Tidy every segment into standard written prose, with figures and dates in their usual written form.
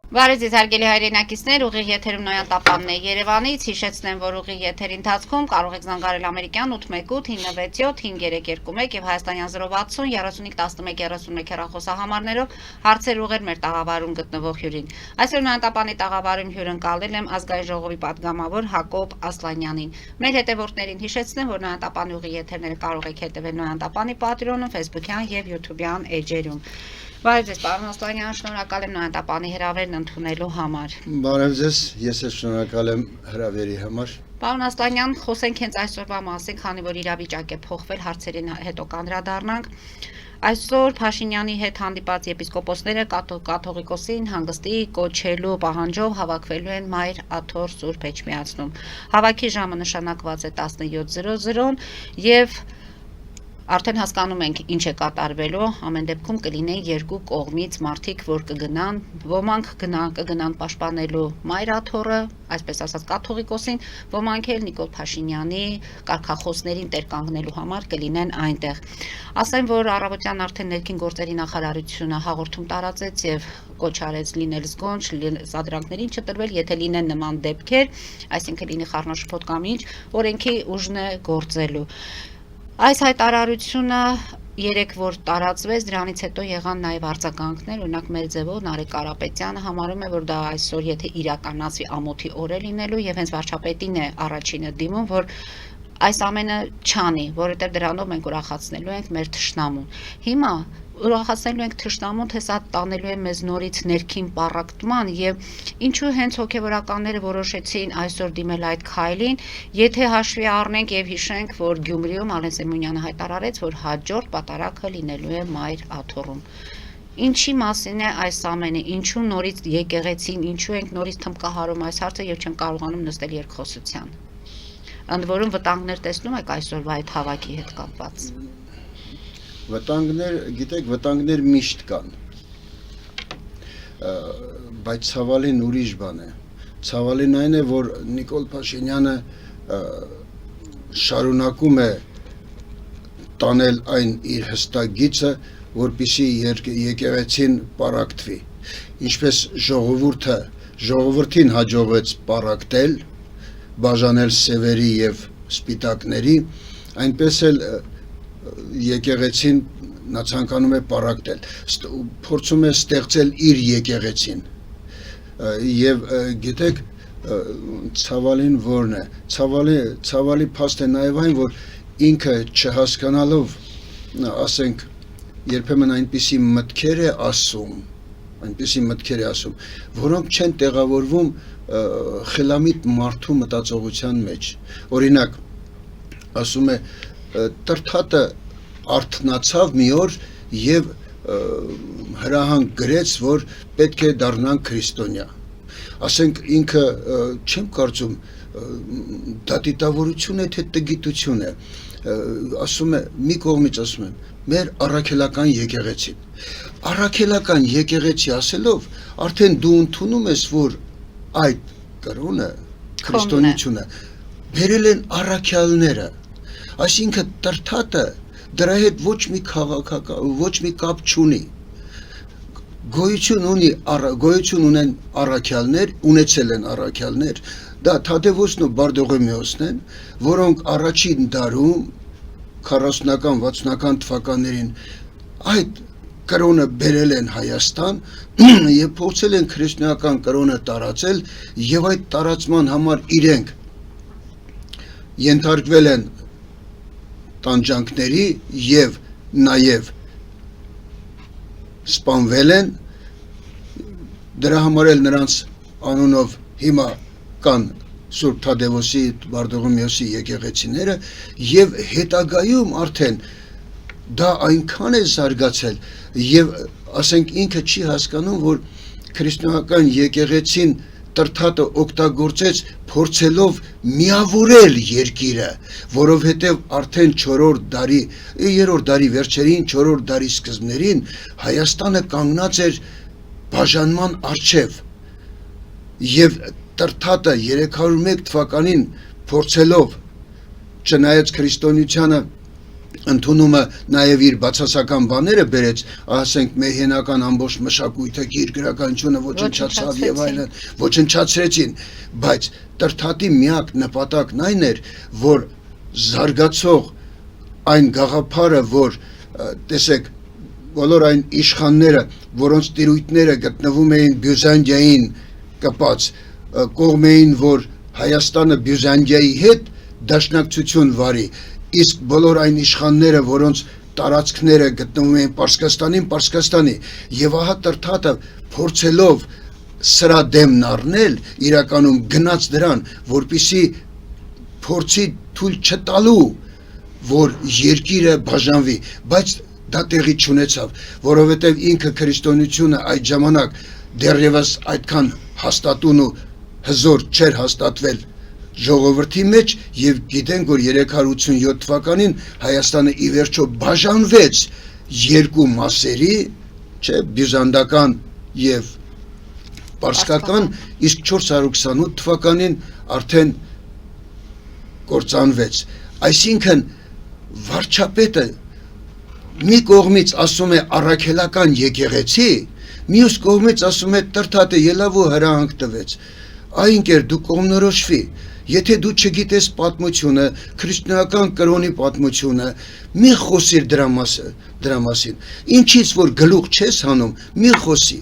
Բարև ձեզ հարգելի հայրենակիցներ, ուղիղ եթերում Նոյան Տապանն է Երևանից, հիշեցնեմ, որ ուղիղ եթերի ընթացքում կարող եք զանգարել ամերիկյան 818-967-5121 եւ հայաստանյան 060 3511 հեռախոսահամարներով հարցեր ուղղել մեր տաղավարում գտնվող հյուրին։ Այսօր Նոյան Տապանի տաղավարում հյուրընկալել եմ ազգային ժողովի պատգամավոր Հակոբ Ասլանյանին։ Մեր հետևորդներին հիշեցնեմ, որ Նոյան Տապանի ուղիղ եթերները կարող եք հետևել Նոյան Տապանի պատրոնում, Facebook-յան եւ YouTube-յան էջերում։ Բարև ձեզ, պարոն Ասլանյան, շնորհակալ եմ Նոյան Տապանի հրավերն ընդունելու համար։ Բարև ձեզ, ես էլ շնորհակալ եմ հրավերի համար։ Պարոն Ասլանյան, խոսենք հենց այսօրվա մասին, քանի որ իրավիճակ է փոխվել, հարցերին հետո կանդրադառնանք։ Այսօր Փաշինյանի հետ հանդիպած եպիսկոպոսները կաթողիկոսին հանգստի կոչելու պահանջով հավաքվելու են Մայր Աթոռ Սուրբ Էջմիածնում։ Հավաքի ժամը նշանակված է 17:00 եւ արդեն հասկանում ենք ինչ է կատարվելու, ամեն դեպքում կլինեն երկու կողմից մարդիկ, որ կգնան, ոմանք կգնան պաշտպանելու Մայր Աթոռը, այսպես ասած կաթողիկոսին, ոմանք էլ Նիկոլ Փաշինյանի կարգախոսներին տեր կանգնելու համար կլինեն այնտեղ։ Ասեմ, որ առավոտյան արդեն ներքին գործերի նախարարությունը հաղորդում տարածեց եւ կոչ արեց լինել զգոնջ, սադրանքներին չտրվել, եթե լինեն նման դեպքեր, այսինքն լինի խառնաշփոթ կամ ինչ, օրենքի ուժն է գործելու։ Այս հայտարարությունը երեք որ տարածվեց, դրանից հետո եղան նաև արձագանքներ, օրինակ մեր ձևով Նարեկ Կարապետյանը համարում է, որ դա այսօր եթե իրականացվի ամոթի օր է լինելու եւ հենց վարչապետին է առաջինը դիմում, որ այս ամենը չանի, որովհետեւ դրանով մենք ուրախացնելու ենք մեր թշնամուն։ Հիմա ուրախացնելու ենք թշնամուն, թե սա տանելու է մեզ նորից ներքին պառակտման եւ ինչու հենց հոգեվորականները որոշեցին այսօր դիմել այդ քայլին, եթե հաշվի առնենք եւ հիշենք, որ Գյումրիում Ալեն Սեմյոնյանը հայտարարեց, որ հաջորդ պատարագը լինելու է Մայր Աթոռում։ Ինչի մասին է այս ամենը, ինչու նորից եկեղեցին, ինչու ենք նորից թմկահարում այս հարցը եւ չեն կարողանում նստել երկխոսության։ Ընդ որում վտանգներ տեսնում եք այսօրվա այդ հավաքի հետ կապված։ Վտանգներ, գիտեք, վտանգներ միշտ կան, բայց ցավալին ուրիշ բան է, ցավալին այն է, որ Նիկոլ Փաշինյանը շարունակում է տանել այն իր հստակ գիծը, որպեսզի եկեղեցին պառակտվի, ինչպես ժողովրդին հաջողվեց պառակտել, բաժանել սևերի եւ սպիտակների, այնպես էլ եկեղեցին նա ցանկանում է պառակտել, փորձում է ստեղծել իր եկեղեցին եւ գիտեք ցավալին որն է, ցավալի փաստ է նաեւ այն, որ ինքը չհասկանալով, ասենք, երբեմն այնպիսի մտքեր է ասում, որոնք չեն տեղավորվում խելամիտ մարդու մտածողության մեջ։ Օրինակ, ասում է Տրթատը արթնացավ մի օր եւ հրահանգ գրեց, որ պետք է դառնանք քրիստոնյա։ Ասենք ինքը չեմ կարծում դատիտավորություն է թե տգիտություն է, ասում է մի կողմից ասում եմ մեր առաքելական եկեղեցի ասելով արդեն դու ընդունում ես, որ այդ կրոնը քրիստոնեությունը բերել են առաքյալները, այսինքն Տրթատը դրա հետ ոչ մի կապ չունի, գոյություն ունեն առաքյալներ, ունեցել են առաքյալներ, դա Թադևոսն ու Բարդողոմեոսն են, որոնք առաջին դարում 40-ական, 60-ական թվականներին այդ կրոնը բերել են Հայաստան եւ փորձել են քրիստոնեական կրոնը տարածել եւ այդ տարածման համար իրենք ենթարկվել են տանջանքների եւ նաեւ սպանվել են, դրա համար էլ նրանց անունով հիմա կան Սուրբ Թադևոսի, Բարդողոմեոսի եկեղեցիները եւ հետագայում արդեն դա այնքան է զարգացել եւ ասենք ինքը չի հասկանում, որ քրիստոնեական եկեղեցին Տրթատը օգտագործեց փորձելով միավորել երկիրը, որովհետև արդեն 4-րդ դարի վերջերին, 4-րդ դարի սկզբներին Հայաստանը կանգնած էր բաժանման առջև եւ Տրթատը 301 թվականին փորձելով չնայած քրիստոնեությանը ընդունումը նաև իր բացասական բաները բերեց, ասենք մեհենական ամբողջ մշակույթը, գիրգրականությունը ոչնչացավ եւ այլն, ոչնչացրեցին, բայց Տրթատի միակ նպատակն այն էր, որ զարգացող այն գաղափարը, որ տեսեք, բոլոր այն իշխանները, որոնց տիրույթները գտնվում էին Բյուզանդիային կապած, կողմ էին, որ Հայաստանը Բյուզանդիայի հետ դաշնակցություն վարի, իսկ բոլոր այն իշխանները, որոնց տարածքները գտնվում էին Պարսկաստանի, եւ ահա Տրթատը փորձելով սրա դեմն առնել, իրականում գնաց դրան, որպիսի փորձի թույլ չտալու, որ երկիրը բաժանվի, բայց դա տեղի չունեցավ, որովհետև ինքը քրիստոնեությունը այդ ժամանակ դեռևս այդքան հաստատուն ու հզոր չէր հաստատվել ժողովրդի մեջ եւ գիտենք, որ 387 թվականին Հայաստանը ի վերջո բաժանվեց երկու մասերի, չէ, բյուզանդական եւ պարսկական, իսկ 428 թվականին արդեն կործանվեց։ Այսինքն վարչապետը մի կողմից ասում է առաքելական եկեղեցի, մյուս կողմից ասում է Տրթատը ելավ ու հրահանգ տվեց։ Այ ինքեր դու կողմնորոշվի, եթե դու չգիտես պատմությունը, քրիստոնեական կրոնի պատմությունը, մի խոսիր դրա մասին, ինչից որ գլուխ չես հանում, մի խոսի,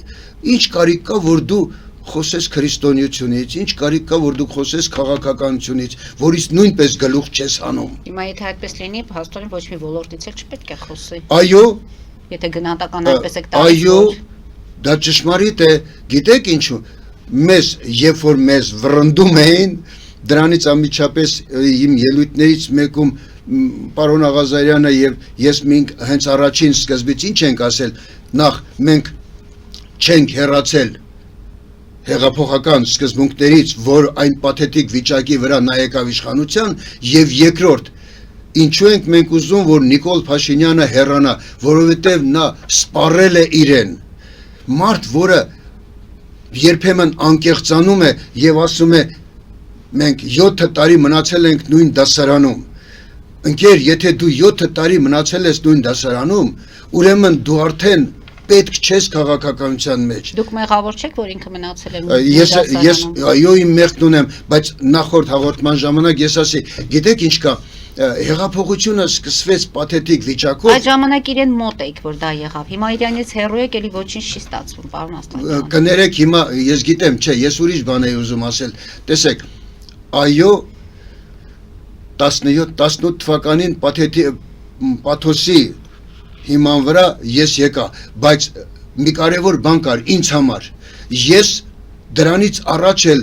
ինչ կարիք կա, որ դու խոսես քրիստոնեությունից, ինչ կարիք կա, որ դու խոսես քաղաքականությունից, որից նույնպես գլուխ չես հանում։ Հիմա եթե այդպես լինի, հաստատորեն ոչ մի ոլորտից էլ չպետք է խոսի։ Այո, եթե գնահատական այդպես եք տալիս։ Այո, դա ճշմարիտ է, գիտեք ինչու, մեզ, երբ որ մեզ վռնդում էին, դրանից անմիջապես իմ ելույթներից մեկում պարոն Աղազարյանը եւ ես մենք հենց առաջին սկզբից ինչ ենք ասել, նախ մենք չենք հեռացել հեղափոխական սկզբունքներից, որ այն պաթետիկ վիճակի վրա նայեկավ իշխանության, եւ երկրորդ, ինչու ենք մենք ուզում, որ Նիկոլ Փաշինյանը հեռանա, որովհետեւ նա սպառել է իրեն, մարդ, որը երբեմն անկեղծանում է եւ ասում է մենք 7 տարի մնացել ենք նույն դասարանում, ընկեր, եթե դու 7 տարի մնացել ես նույն դասարանում, ուրեմն դու արդեն պետք չես քաղաքականության մեջ։ Դուք մեղավոր չեք, որ ինքը մնացել է Ես այո իմ մեղքն ունեմ, բայց նախորդ հաղորդման ժամանակ ես ասի, գիտեք ինչ կա, հեղափոխությունը սկսվեց պաթետիկ վիճակով։ Այդ ժամանակ իրեն մոտ եք, որ դա եղավ։ Հիմա իրանից հեռու եք, էլի ոչինչ չի ստացվում, պարոն Աստղյան։ Կներեք, հիմա ես գիտեմ, չէ, ես ուրիշ բան եի ուզում ասել։ Տեսեք, այո 17-18 թվականին պաթոսի հիման վրա ես եկա, բայց մի կարևոր բան կար ինձ համար, ես դրանից առաջ էլ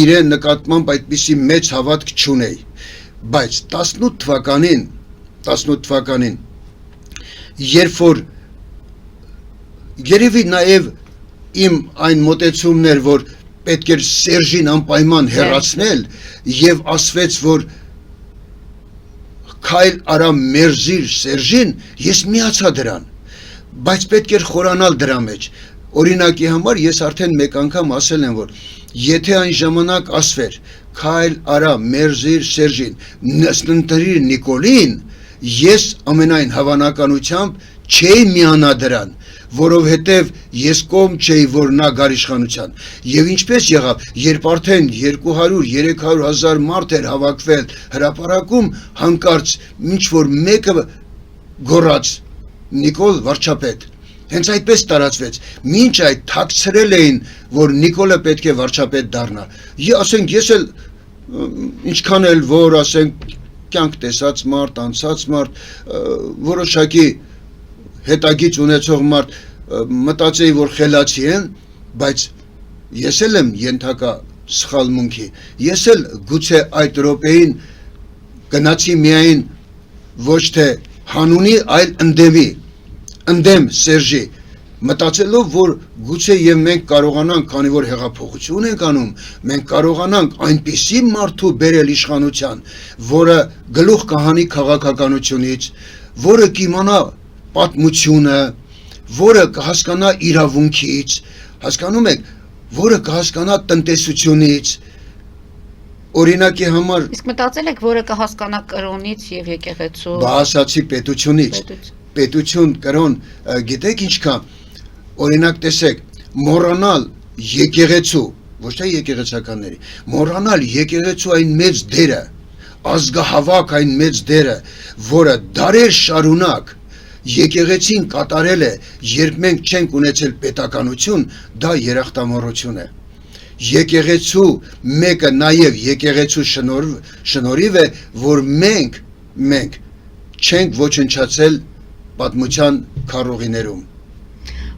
իրեն նկատմամբ այդպիսի մեծ հավատք չունեի, բայց 18 թվականին, երբ որ երևի նաև իմ այն մոտեցումներ, որ պետք էր Սերժին անպայման հեռացնել եւ ասվեց, որ քայլ արա մերժիր Սերժին, ես միացա դրան, բայց պետք էր խորանալ դրա մեջ, օրինակի համար ես արդեն մեկ անգամ ասել եմ, որ եթե այն ժամանակ ասվեր, քայլ արա մերժիր Սերժին, նստընտրիր Նիկոլին, ես ամենայն հավանականությամբ չէի միանա դրան, որովհետև ես կողմ չէի, որ նա գար իշխանության, եւ ինչպես եղավ, երբ արդեն 200-300 հազար մարդ էր հավաքվել հրապարակում, հանկարծ ինչ որ մեկը գոռաց Նիկոլ վարչապետ, հենց այդպես տարածվեց, մինչ այդ թաքցրել էին, որ Նիկոլը պետք է վարչապետ դառնա, ասենք ես էլ ինչքան էլ որ ասենք կյանք տեսած մարդ, անցած մարդ, որոշակի հետագից ունեցող մարդ մտածեի, որ խելացի են, բայց ես էլ եմ ենթակա սխալմունքի, ես էլ գուցե այդ րոպեին գնացի միայն ոչ թե հանունի, այլ ընդդեմ Սերժի, մտածելով, որ գուցե եւ մենք կարողանանք, քանի որ հեղափոխություն ենք անում, մենք կարողանանք այնպիսի մարդու բերել իշխանության, որը գլուխ կհանի քաղաքականությունից, որը կիմանա պատմությունը, որը կհասկանա իրավունքից, հասկանում եք, որը կհասկանա տնտեսությունից, օրինակի համար Իսկ մտածել եք, որը կհասկանա կրոնից եւ եկեղեցու բահասացի պետությունից պետություն կրոն գիտեք ինչքան օրինակ տեսեք մոռանալ եկեղեցու ոչ թե եկեղեցականների մոռանալ եկեղեցու այն մեծ դերը ազգահավաք այն մեծ դերը որը դարեր շարունակ եկեղեցին կատարել է երբ մենք չենք ունեցել պետականություն դա երախտամոռություն է եկեղեցու մեկը նաև եկեղեցու շնորհիվ է որ մենք չենք ոչնչացել պատմության քարոզիներում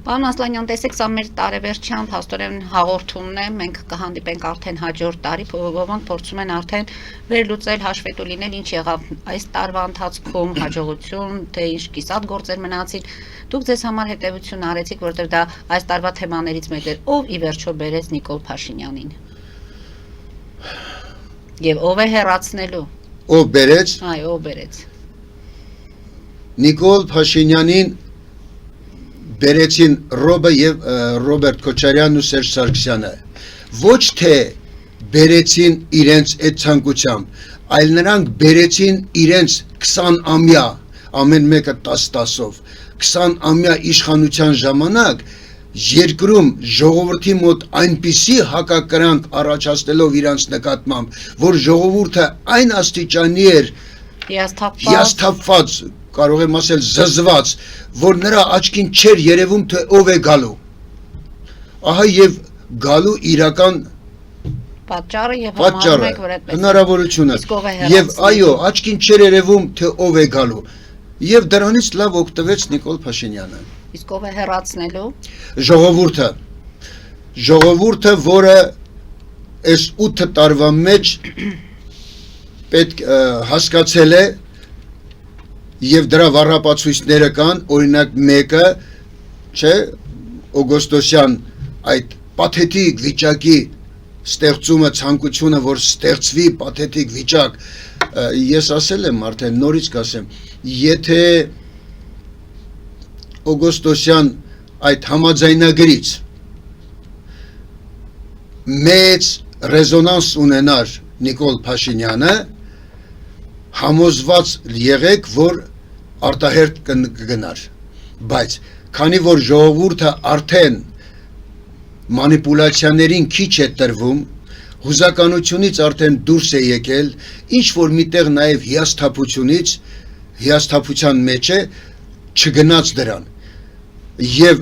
Պարոն Ասլանյան, տեսեք, սա մեր տարեվերջյան փաստորեն հաղորդումն է, մենք կհանդիպենք արդեն հաջորդ տարի, ոմանք փորձում են արդեն վերլուծել, հաշվետու լինել, ինչ եղավ այս տարվա ընթացքում, հաջողություն, թե ինչ կիսատ գործեր մնացին։ Դուք ձեզ համար հետևություն արեցիք, որտեղ դա այս տարվա թեմաներից մեկն էր, ով ի վերջո բերեց Նիկոլ Փաշինյանին։ Եվ ով է հեռացնելու։ Ով բերեց։ Այո, ով բերեց։ Նիկոլ Փաշինյանին բերեցին Ռոբերտ Քոչարյանն ու Սերժ Սարգսյանը ոչ թե բերեցին իրենց այդ ցանկությամբ այլ նրանք բերեցին իրենց 20-ամյա ամեն մեկը 10-10-ով 20-ամյա իշխանության ժամանակ երկրում ժողովրդի մոտ այնպիսի հակակրանք առաջացնելով իրանց նկատմամբ որ ժողովուրդը այն աստիճանի էր հիասթափված կարող եմ ասել զզված որ նրա աչքին չէր երևում թե ով է գալու ահա եւ գալու իրական պատճառը եւ համարում եք որ այդպես հնարավորությունը եւ այո աչքին չէր երևում թե ով է գալու եւ դրանից լավ օգտվեց Նիկոլ Փաշինյանը իսկ ով է հեռացնելու ժողովուրդը որը այս 8 տարվա մեջ պետք հասկացել է Եվ դրա վառապացույցները կան, օրինակ մեկը, չէ, Օգոստոսյան այդ պաթետիկ վիճակի ստեղծումը, ցանկությունը, որ ստեղծվի պաթետիկ վիճակ, ես ասել եմ արդեն, նորից կասեմ, եթե Օգոստոսյան այդ համաձայնագրից մեծ ռեզոնանս ունենար Նիկոլ Փաշինյանը, համոզված եղեք, որ արտահերտ կգնար, բայց քանի որ ժողովուրդը արդեն մանիպուլացիաներին քիչ է տրվում, հուզականությունից արդեն դուրս է եկել, ինչ որ միտեղ նաև հիասթափության մեջ է, չգնաց դրան, եւ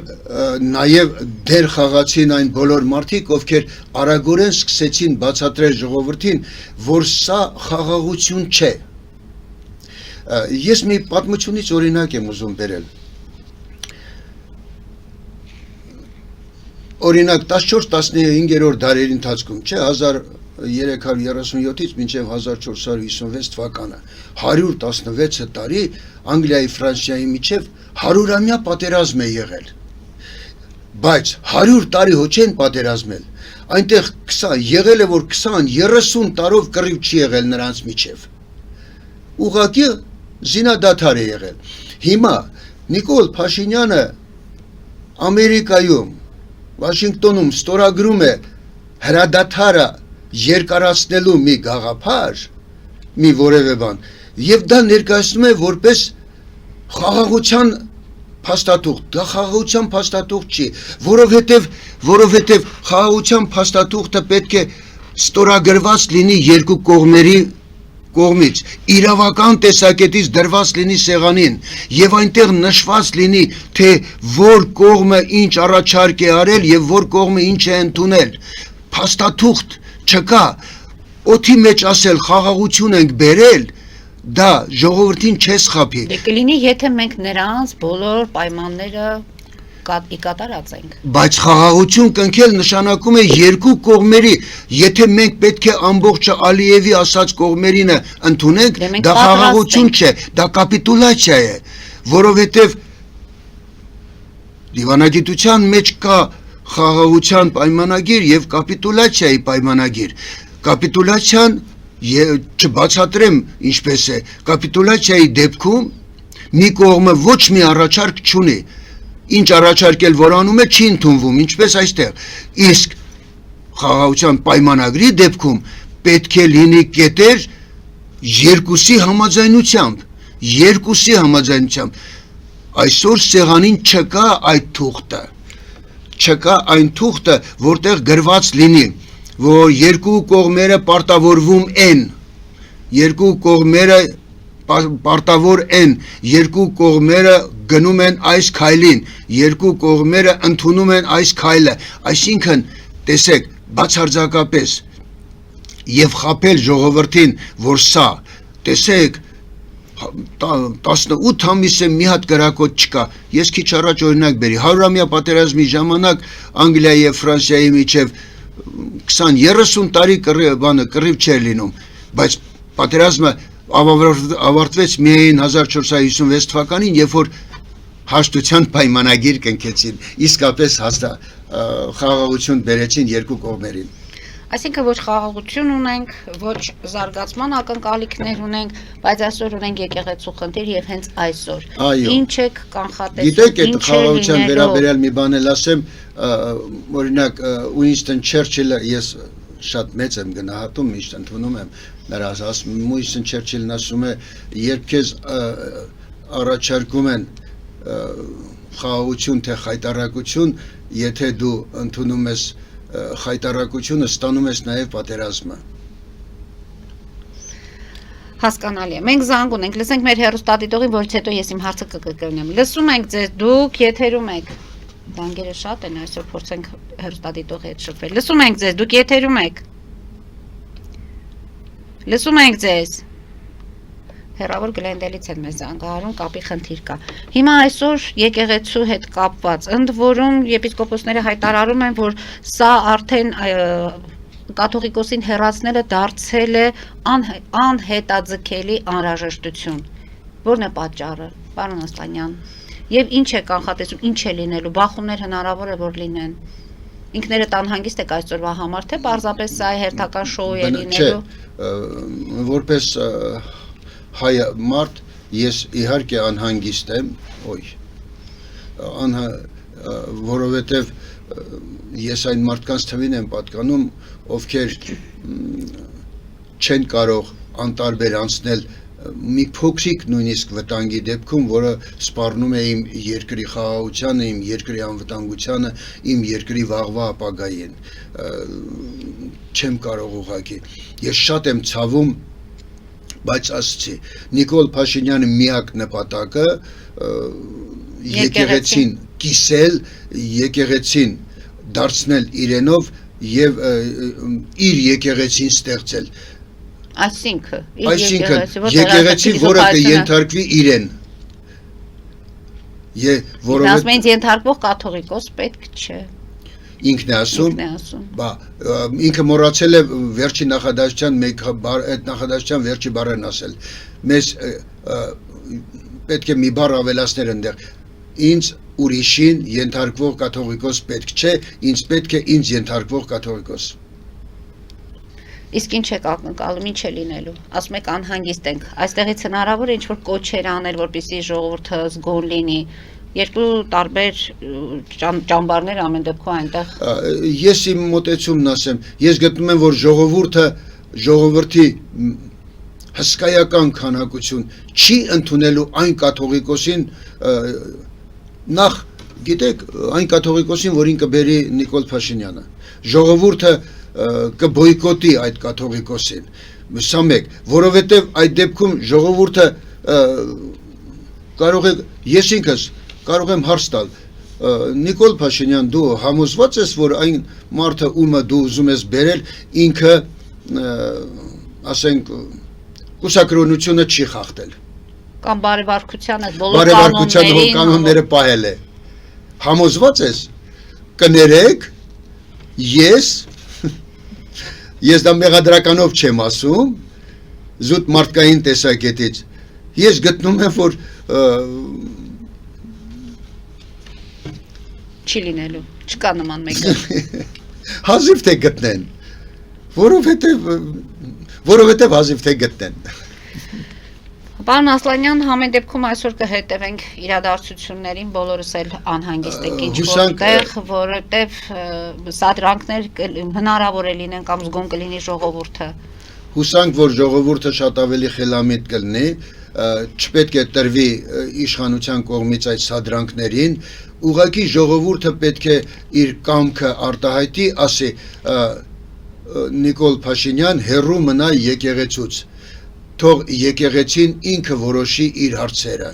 նաև դեր խաղացին այն բոլոր մարդիկ, ովքեր արագորեն սկսեցին բացատրել ժողովրդին, որ սա խաղաղություն չէ, Ես մի պատմությունից օրինակ եմ ուզում բերել Օրինակ 14-15-րդ դարերի ընթացքում չէ 1337-ից մինչև 1456 թվականը 116 տարի Անգլիայի Ֆրանսիայի միջև 100-ամյա պատերազմ է եղել Բայց 100 տարի հո չեն պատերազմել Այնտեղ եղել է որ 20-30 տարով կռիվ չի եղել նրանց միջև Ուղղակի զինադադար է եղել Հիմա Նիկոլ Փաշինյանը Ամերիկայում Վաշինգտոնում ստորագրում է հրադադարը երկարացնելու մի գաղափար մի որևէ բան եւ դա ներկայացնում է որպես խաղաղության փաստաթուղթ դա խաղաղության փաստաթուղթ չի որովհետեւ խաղաղության փաստաթուղթը պետք է ստորագրված լինի երկու կողմերի կողմից իրավական տեսակետից դրված լինի սեղանին եւ այնտեղ նշված լինի թե որ կողմը ինչ առաջարկ է արել եւ որ կողմը ինչ է ընդունել փաստաթուղթ չկա օդի մեջ ասել խաղաղություն ենք բերել դա ժողովրդին չես խափի Դե կլինի եթե մենք նրանց բոլոր պայմանները կատարած ենք Բայց խաղաղություն կնքել նշանակում է երկու կողմերի եթե մենք պետք է ամբողջը Ալիևի ասած կողմերինը ընդունենք դա խաղաղություն չէ դա կապիտուլյացիա է որովհետև դիվանագիտության մեջ կա խաղաղության պայմանագիր եւ կապիտուլյացիայի պայմանագիր կապիտուլյացիան չբացատրեմ ինչպես է կապիտուլյացիայի դեպքում մի կողմը ոչ մի առաջարկ չունի Ինչ առաջարկել որ անում է չի ընդունվում ինչպես այստեղ իսկ խաղաղության պայմանագրի դեպքում պետք է լինի կետեր երկուսի համաձայնությամբ, այսօր սեղանին չկա այդ թուղթը, որտեղ գրված լինի, որ երկու կողմերը պարտավորվում են, երկու կողմերը գնում են այս քայլին, երկու կողմերը ընդունում են այս քայլը, այսինքն, տեսեք, բացարձակապես եւ խաբել ժողովրդին, որ սա, տեսեք, 18 ամիս է մի հատ գրակոտ չկա, ես քիչ առաջ օրինակ բերի, 100-ամյա պատերազմի ժամանակ Անգլիայի եւ Ֆրանսիայի միջև 20-30 տարի կռիվ չէր լինում, բայց պատերազմը ավարտվեց միայն 1456 թվականին, երբ որ հաշտության պայմանագիր կնքեցին, իսկապես խաղաղություն բերեցին երկու կողմերին։ Այսինքն ոչ խաղաղություն ունենք, ոչ զարգացման ակնկալիքներ ունենք, բայց այսօր ունենք եկեղեցու խնդիր եւ հենց այսօր։ Ինչ եք կանխատեսում, գիտեք, այդ խաղաղության վերաբերյալ մի բան էլ ասեմ, օրինակ Ուինստոն Չերչիլը, ես շատ մեծ եմ գնահատում, միշտ ընդունում եմ նրա ասում, Ուինստոն Չերչիլն ասում է, երբ քեզ առաջարկում են խաղաղություն թե խայտառակություն, եթե դու ընդունում ես խայտառակությունը, ստանում ես նաև պատերազմը։ Հասկանալի է։ Մենք զանգ ունենք, լսենք մեր հեռուստադիտողին, որից հետո ես իմ հարցը կկրկնեմ։ Լսում ենք ձեզ, դուք եթերում եք։ Զանգերը շատ են, այսօր փորձենք հեռուստադիտողի հետ շփվել։ Լսում ենք ձեզ, դուք եթերում եք։ Լսում ենք ձեզ։ Հեռավոր Գլենդելից են մեզ զանգահարում, կապի խնդիր կա։ Հիմա այսօր եկեղեցու հետ կապված, ընդ որում եպիսկոպոսները հայտարարում են, որ սա արդեն կաթողիկոսին հեռացնելը դարձել է անհետաձգելի անհրաժեշտություն։ Որն է պատճառը, պարոն Ասլանյան։ Եվ ինչ է կանխատեսում, ինչ է լինելու, բախումներ հնարավոր է որ լինեն։ Ինքներդ անհանգիստ եք այսօրվա համար, թե պարզապես սա հերթական շոու է լինելու։ Որպես հայ մարդ, ես իհարկե անհանգիստ եմ, որովհետև ես այն մարդկանց թվին եմ պատկանում, ովքեր չեն կարող անտարբեր անցնել մի փոքրիկ նույնիսկ վտանգի դեպքում, որը սպառնում է իմ երկրի խաղաղությանը, իմ երկրի անվտանգությանը, իմ երկրի վաղվա ապագային, չեմ կարող ուղղակի, ես շատ եմ ցավում, բայց ասացի, Նիկոլ Փաշինյանի միակ նպատակը եկեղեցին կիսել, եկեղեցին դարձնել իրենով եւ իր եկեղեցին ստեղծել։ Այսինքն եկեղեցի, որը կենթարկվի իրեն։ Ասում են ենթարկվող կաթողիկոս պետք չէ։ Ինքն է ասում, ինքը մոռացել է վերջի նախադասության այդ նախադասության վերջի բառերն ասել։ Մեզ պետք է մի բառ ավելացնել այնտեղ։ Ինձ ուրիշին ենթարկվող կաթողիկոս պետք չէ, ինձ պետք է ինձ ենթարկվող կաթողիկոս։ Իսկ ինչ եք ակնկալում, ինչ է լինելու։ Ասում եք անհանգիստ ենք։ Այստեղից հնարավոր է ինչ-որ կոչեր անել, որպեսզի ժողովուրդը զգոն լինի։ Երկու տարբեր ճամբարներ ամեն դեպքում այնտեղ։ Ես իմ մոտեցումն ասեմ, ես գտնում եմ, որ ժողովրդի հսկայական քանակություն չի ընդունելու այն կաթողիկոսին, նախ գիտեք, այն կաթողիկոսին, որին կբերի Նիկոլ Փաշինյանը։ Ժողովուրդը կբոյկոտի այդ կաթողիկոսին։ Սա մեկ, որովհետև այդ դեպքում ժողովուրդը կարող է, ես ինքս կարող եմ հարց տալ, Նիկոլ Փաշինյան, դու համոզված ես, որ այն մարդը, ումը դու ուզում ես բերել, ինքը, ասենք, կուսակրոնությունը չի խախտել։ Կամ բարեվարքությանը, բոլոր կանոնները պահել է։ Համոզված ես, կներեք, ես դա մեղադրականով չեմ ասում, զուտ մարդկային տեսակետից, ես գտնում եմ, որ չի լինելու, չկա նման մեկը։ Հազիվ թե գտնեն, որովհետև հազիվ թե գտնեն։ Պարոն Ասլանյան, համեն դեպքում այսօր կհետևենք իրադարձություններին, բոլորս էլ անհանգիստ ենք ինչ-որտեղ, որովհետև սադրանքներ հնարավոր է լինեն կամ զգոն կլինի ժողովուրդը։ Հուսանք, որ ժողովուրդը շատ ավելի խելամիտ կլինի, չպետք է տրվի իշխանության կողմից այդ սադրանքներին, ուղղակի ժողովուրդը պետք է իր կամքը արտահայտի, ասի Նիկոլ Փաշինյան հեռու մնա եկեղեցուց, թող եկեղեցին ինքը որոշի իր հարցերը։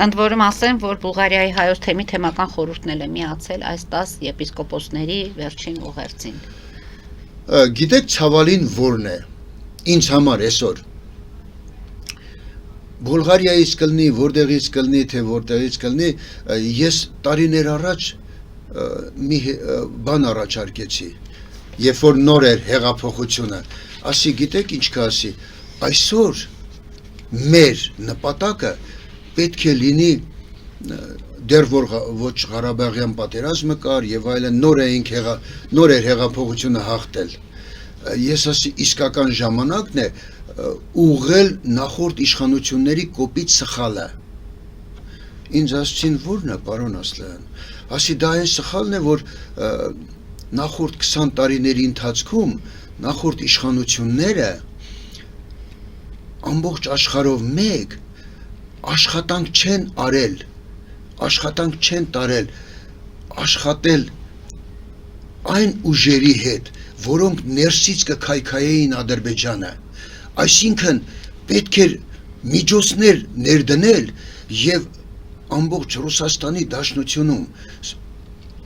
Ընդ որում ասեմ, որ Բուլղարիայի հայոց թեմի թեմական խորհուրդն էլ է միացել այս 10 եպիսկոպոսների վերջին ուղերձին։ Գիտեք ցավալին որն է, ինձ համար այսօր, Բուլղարիայից կլնի, որտեղից կլնի, թե որտեղից կլնի, ես տարիներ առաջ մի բան առաջարկեցի, երբ որ նոր էր հեղափոխությունը, ասի գիտեք ինչ կասի, այսօր մեր նպատակը պետք է լինի դեռ որ ոչ Ղարաբաղյան պատերազմը կար եւ այլն նոր էր հեղափոխությունը հաղթել, ես ասի իսկական ժամանակն է ուղղել նախորդ իշխանությունների կոպիտ սխալը։ Ինձ ասեցին որն է, պարոն Ասլան, ասի դա այն սխալն է, որ նախորդ 20 տարիների ընթացքում նախորդ իշխանությունները ամբողջ աշխարհով մեկ աշխատանք չեն արել, աշխատանք չեն տարել, աշխատել այն ուժերի հետ, որոնք ներսից կքայքայեին Ադրբեջանը, այսինքն պետք էր միջոցներ ներդնել եւ ամբողջ Ռուսաստանի Դաշնությունում,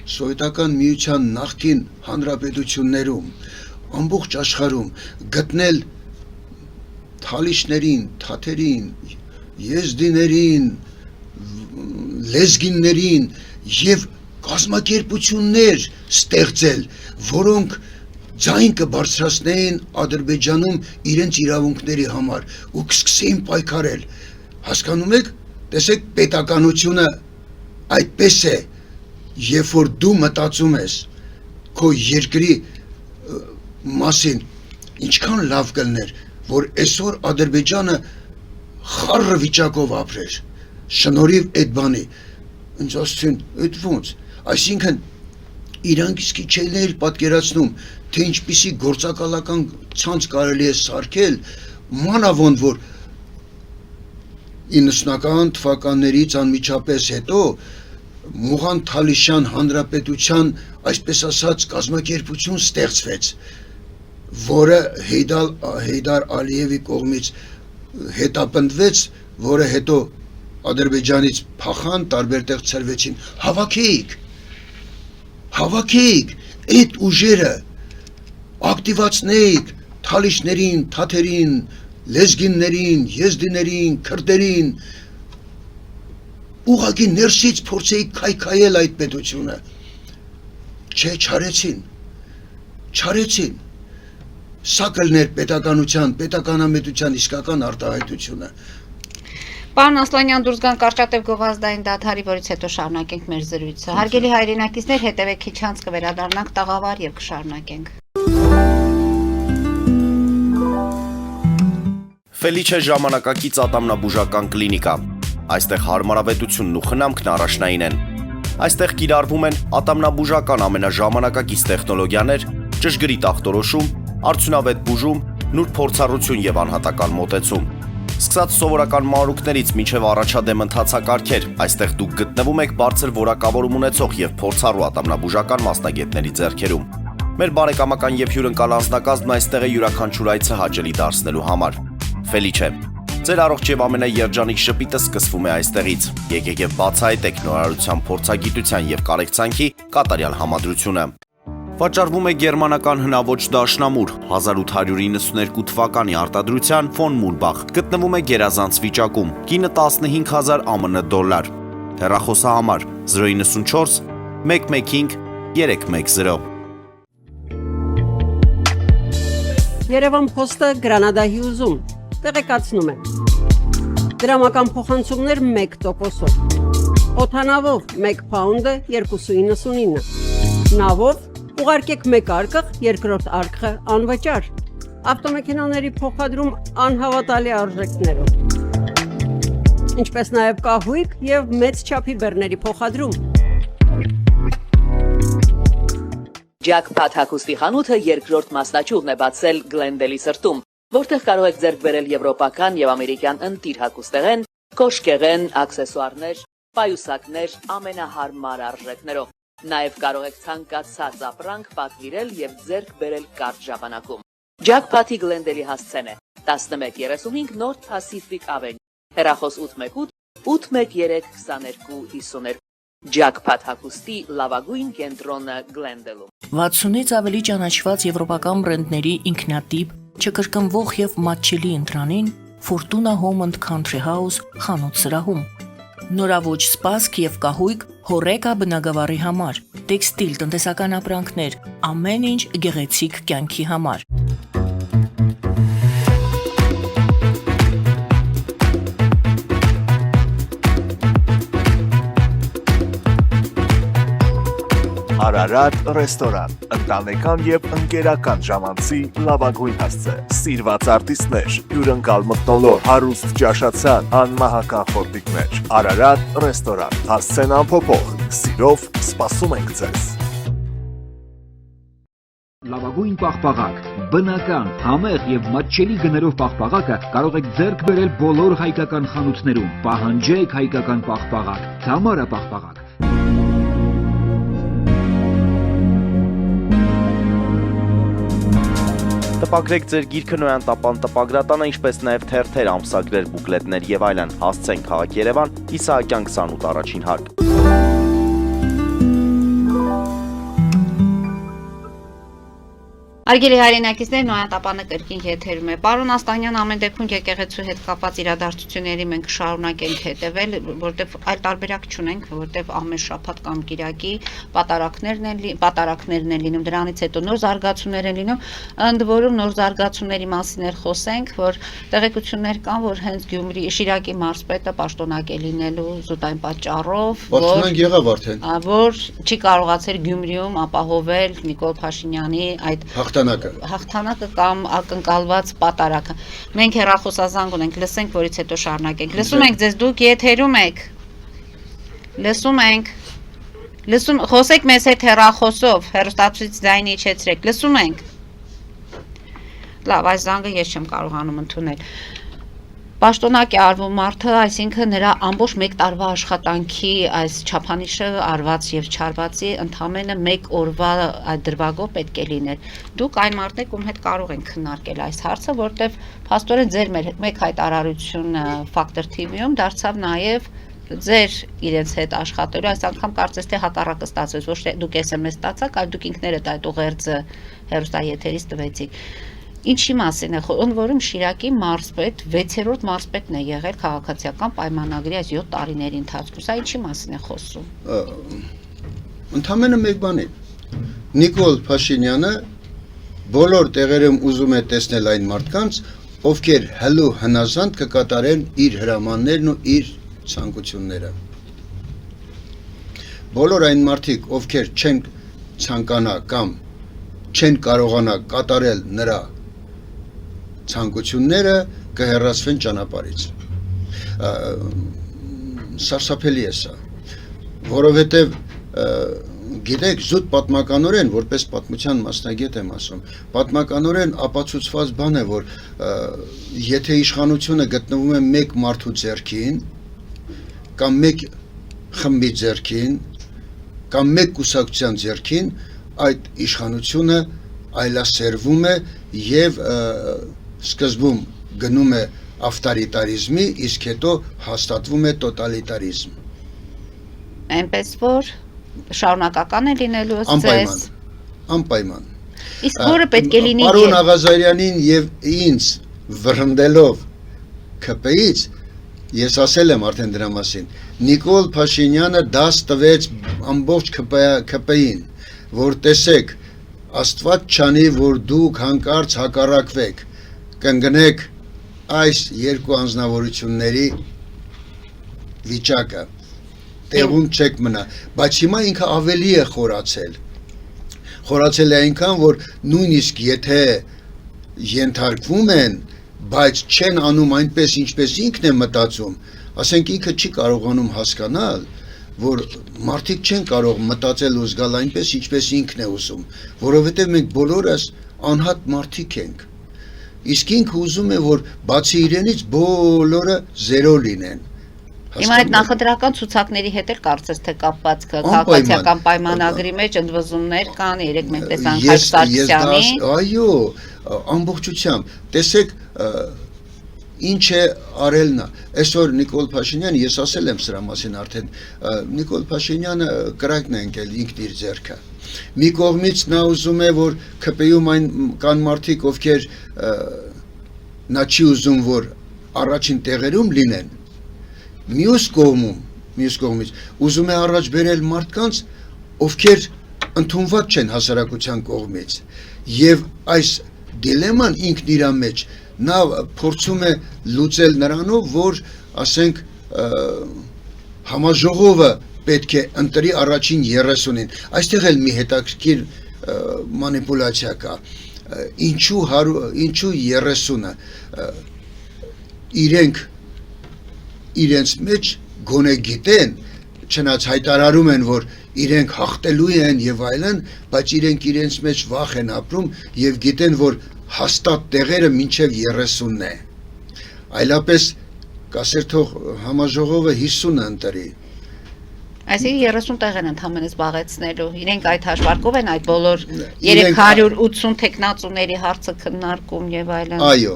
Սովետական միության նախկին հանրապետություններում, ամբողջ աշխարհում գտնել թալիշներին, թաթերին, եզդիներին, լեզգիններին եւ կազմակերպություններ ստեղծել, որոնք ձայն կբարձրացնեին Ադրբեջանում իրենց իրավունքների համար ու կսկսեին պայքարել, հասկանում եք, տեսեք պետականությունը այդպես է, երբ որ դու մտածում ես քո երկրի մասին, ինչքան լավ կլներ, որ այսօր Ադրբեջանը խառը վիճակով ապրեր, շնորհիվ այդ բանի, ինձ ասեցին, այդ ոնց, այսինքն իրանք իսկի չէին պատկերացնում, թե ինչպիսի գործակալական ցանց կարելի է սարքել, մանավանդ որ 90-ական թվականներից անմիջապես հետո Մուղան Թալիշյան հանրապետության, այսպես ասած, կազմակերպություն ստեղծվեց, որը Հեյդար Ալիևի կողմից հետապնդվեց, որը հետո Ադրբեջանից փախան, տարբեր տեղ ցրվեցին, հավաքեիք այդ ուժերը, ակտիվացնեիք թալիշներին, թաթերին, լեզգիններին, եզդիներին, քրդերին, ուղղակի ներսից փորձեիք քայքայել այդ պետությունը, չէ, չարեցին, սա կլներ պետականության, պետականամետության իսկական արտահայտությունը։ Պարոն Ասլանյան, դուրս գանք կարճատև գովազդային դադարի, որից հետո շարունակենք մեր զրույցը։ Հարգելի հայրենակիցներ, հետևեք քիչ անց կվերադառնանք տաղավար եւ կշարունակենք։ Ֆելիչե ժամանակակից ատամնաբուժական կլինիկա։ Այստեղ հարմարավետությունն ու խնամքն առաջնային են։ Այստեղ կիրառվում են ատամնաբուժական ամենաժամանակակից տեխնոլոգիաներ, ճշգրիտ ախտորոշում, արդյունավետ բուժում, նուրբ փորձառություն եւ անհատական մոտեցում։ Սկսած սովորական մանրուքներից մինչև առաջադեմ ընթացակարգեր, այստեղ դուք գտնվում եք բարձր որակավորում ունեցող եւ փորձառու ատամնաբուժական մասնագետների ձեռքերում։ Մեր բարեկամական եւ հյուրընկալ անձնակազմն այստեղ է յուրաքանչյուր այցը հաճելի դարձնելու համար։ Ֆելիչե, ձեր առողջ եւ ամենաերջանիկ շպիտը սկսվում է այստեղից։ Եկեք եւ բացահայտեք նորարարության փորձագիտության եւ կարեկցանքի կատարյալ համադրությունը։ Վաճառվում է գերմանական հնաոճ դաշնամուր 1892 թվականի արտադրության ֆոն Մուրբախ, գտնվում է գերազանց վիճակում, կինը 15000 ԱՄՆ դոլար, հեռախոսահամար 094 115 310։ Երևան փոստը Գրանադայի ուզում, տեղեկացնում է։ Դրամական փոխանցումներ 1%-ով, օդանավով 1 փաունդը 2.99, նավով ուղարկեք մեկ արկղ, երկրորդ արկղը անվճար, ավտոմեքենաների փոխադրում անհավատալի արժեքներով, ինչպես նաև կահույք և մեծ չափի բեռների փոխադրում։ Ջակփաթ հագուստի խանութը երկրորդ մասնաճյուղն է բացել Գլենդելի սրտում։ որտեղ կարող եք ձեռք բերել եվրոպական եւ ամերիկյան ընտիր հագուստեղեն, կոշկեղեն, աքսեսուարներ, պայուսակներ ամենահարմար արժեքներով։ Նաեւ կարող եք ցանկացած ապրանք պատվիրել եւ ձեռք բերել կարճ ժամանակում։ Jackpot-ի Glendale-ի հասցեն է 1135 North Pacific Avenue, հեռախոս 818 813 2252 Jackpot հագուստի լավագույն կենտրոնը Glendale-ում։ 60-ից ավելի ճանաչված եվրոպական բրենդների ինքնատիպ, չկրկնվող եւ մատչելի ընտրանին Fortuna Home and Country House խանութ սրահում։ Նորավոճ սպասք եւ կահույք հորեկա բնագավառի համար, տեքստիլ, տնտեսական ապրանքներ, ամեն ինչ գեղեցիկ կյանքի համար։ Արարատ ռեստորան, ընտանեկան եւ ընկերական ժամանցի լավագույն հասցե, սիրված արտիստներ, հյուրընկալ մթնոլորտ, հարուստ ճաշացան, անմահական խորտիկներ, Արարատ ռեստորան, հասցեն անփոփոխ, սիրով սպասում ենք ձեզ։ Լավագույն պաղպաղակ, բնական, համեղ եւ մատչելի գներով պաղպաղակը կարող եք ձեռք բերել բոլոր հայկական խանութներում։ Պահանջեք հայկական պաղպաղակ, Թամարա պաղպաղակ։ Տպագրեք ձեր գիրքը Նոյան տապան տպագրատանը, ինչպես նաև թերթեր, ամսագրեր, բուկլետներ եւ այլն։ Հասցեն քաղաք Երևան, Իսահակյան 28 առաջին հարկ։ Արգելի հայրենակիցներ, Նոյան տապանը կրկին եթերում է։ Պարոն Աստանյան, ամեն դեպքում եկեղեցու հետ կապված իրադարձությունների մենք շարունակենք հետևել, որտեղ այլ տարբերակ չունենք, որտեղ ամեն շաբաթ կամ կիրակի պատարակներն են լինում, դրանից հետո նոր զարգացումներ են լինում, ընդ որում նոր զարգացումների մասին էլ խոսենք, որ տեղեկություններ կան, որ հենց Գյումրի Շիրակի մարզպետը պաշտոնակ է լինելու զուտային պատճառով, Պաշտոնակ եղավ արդեն։ որ չի կարողացել Գյումրիում ապահովել Նիկոլ Փաշինյանի այդ հաղթանակը կամ ակնկալված պատարակը։ Մենք հեռախոսազանգ ունենք, լսենք, որից հետո շարունակենք։ Լսում ենք ձեզ, դուք եթերում եք։ Լսում ենք։ Խոսեք մեզ հետ հեռախոսով, հեռուստացույց ձայնը իջեցրեք։ Լսում ենք։ Լավ, այս զանգը ես չեմ կարողանում ընդունել։ Պաշտոնակ է արվում մարդը, այսինքն նրա ամբողջ մեկ տարվա աշխատանքի այս չափանիշը արված եւ չարվածի ընդամենը մեկ օրվա դրվագով պետք է լիներ։ Դուք այն մարդն եք, ում հետ կարող ենք քննարկել այս հարցը, որտեվ փաստորեն ձեր մեկ հայտարարությունը Factor TV-ում դարձավ նաեւ ձեր իրենց հետ աշխատելու, այս անգամ կարծես թե հակառակը ստացվեց, ոչ թե դուք SMS ստացաք, այլ դուք ինքներդ այդ ուղերձը հեռուստաեթերից տվեցիք։ Ինչի մասին է խոսում, որում Շիրակի մարզպետ 6-րդ մարզպետն է եղել քաղաքացիական պայմանագրի այս 7 տարիների ընթացքում։ Սա ինչի մասին է խոսում։ Ընդամենը մեկ բան է։ Նիկոլ Փաշինյանը բոլոր տեղերում ուզում է տեսնել այն մարդկանց, ովքեր հլու հնազանդ կկատարեն իր հրամաններն ու իր ցանկությունները։ Բոլոր այն մարդիկ, ովքեր չեն ցանկանա կամ չեն կարողանա կատարել նրա ցանկությունները կհեռացվեն ճանապարհից։ Սարսափելի է սա, որովհետև գիտեք, զուտ պատմականորեն, որպես պատմության մասնագետ եմ ասում, պատմականորեն ապացուցված բան է, որ եթե իշխանությունը գտնվում է մեկ մարդու ձեռքին, կամ մեկ խմբի ձեռքին, կամ մեկ կուսակցության ձեռքին, այդ իշխանությունը այլասերվում է եւ սկզբում գնում է ավտորիտարիզմի, իսկ հետո հաստատվում է տոտալիտարիզմ։ Այնպես որ շարունակական է լինելու ձեզ։ Անպայման։ Իսկ որը պետք է լինի։ Պարոն Աղազարյանին եւ ինձ վռնդելով ԿՊ-ից ես ասել եմ արդեն դրա մասին։ Նիկոլ Փաշինյանը դաս տվեց ամբողջ ԿՊ-ին, որ տեսեք, Աստված չանի, որ դուք հանկարծ հակառակվեք, կընկնեք այս երկու անձնավորությունների վիճակը, տեղում չեք մնա, բայց հիմա ինքը ավելի է խորացել։ Խորացել է այնքան, որ նույնիսկ եթե ենթարկվում են, բայց չեն անում այնպես, ինչպես ինքն է մտածում, ասենք ինքը չի կարողանում հասկանալ, որ մարդիկ չեն կարող մտածել ու զգալ այնպես, ինչպես ինքն է ուզում, որովհետև մենք բոլորս անհատ մարդիկ ենք։ իսկ ինքը ուզում է, որ բացի իրենից բոլորը զերո լինեն։ Հիմա այդ նախընտրական ցուցակների հետ էլ կարծես թե կապված քաղաքացիական պայմանագրի մեջ ընդվզումներ կան, երեք մենք տեսանք Հայկ Սարգսյանի։ Այո, ամբողջությամբ, տեսեք, ինչ է արել նա։ Այսօր Նիկոլ Փաշինյանը, ես ասել եմ սրա մասին արդեն, Նիկոլ Փաշինյանը կրակն է ընկել ինքն իր ձեռքը։ Մի կողմից նա ուզում է, որ ՔՊ-ում այն կան մարդիկ, ովքեր նա չի ուզում, որ առաջին տեղերում լինեն։ Մյուս կողմից ուզում է առաջ բերել մարդկանց, ովքեր ընդունված չեն հասարակության կողմից, եւ այս դիլեման ինքն իր մեջ նա փորձում է լուծել նրանով, որ ասենք համաժողովը պետք է ընտրի առաջին 30-ին։ Այստեղ էլ մի հետաքրքիր մանիպուլյացիա կա։ Ինչու 30-ը իրենց մեջ գոնե գիտեն, չնայած հայտարարում են, որ իրենք հաղթելու են եւ այլն, բայց իրենց մեջ վախ են ապրում եւ գիտեն, որ հաստատ տեղերը մինչև 30-ն է։ Այլապես կասեր թող համաժողովը 50-ը ընտրի։ Այսինքն 30 տեղ են ընդհանրապես զբաղեցնելու։ Իրենք այդ հաշվարկով են այդ բոլոր 380 տեխնացուների հարցը քննարկում եւ այլն։ Այո։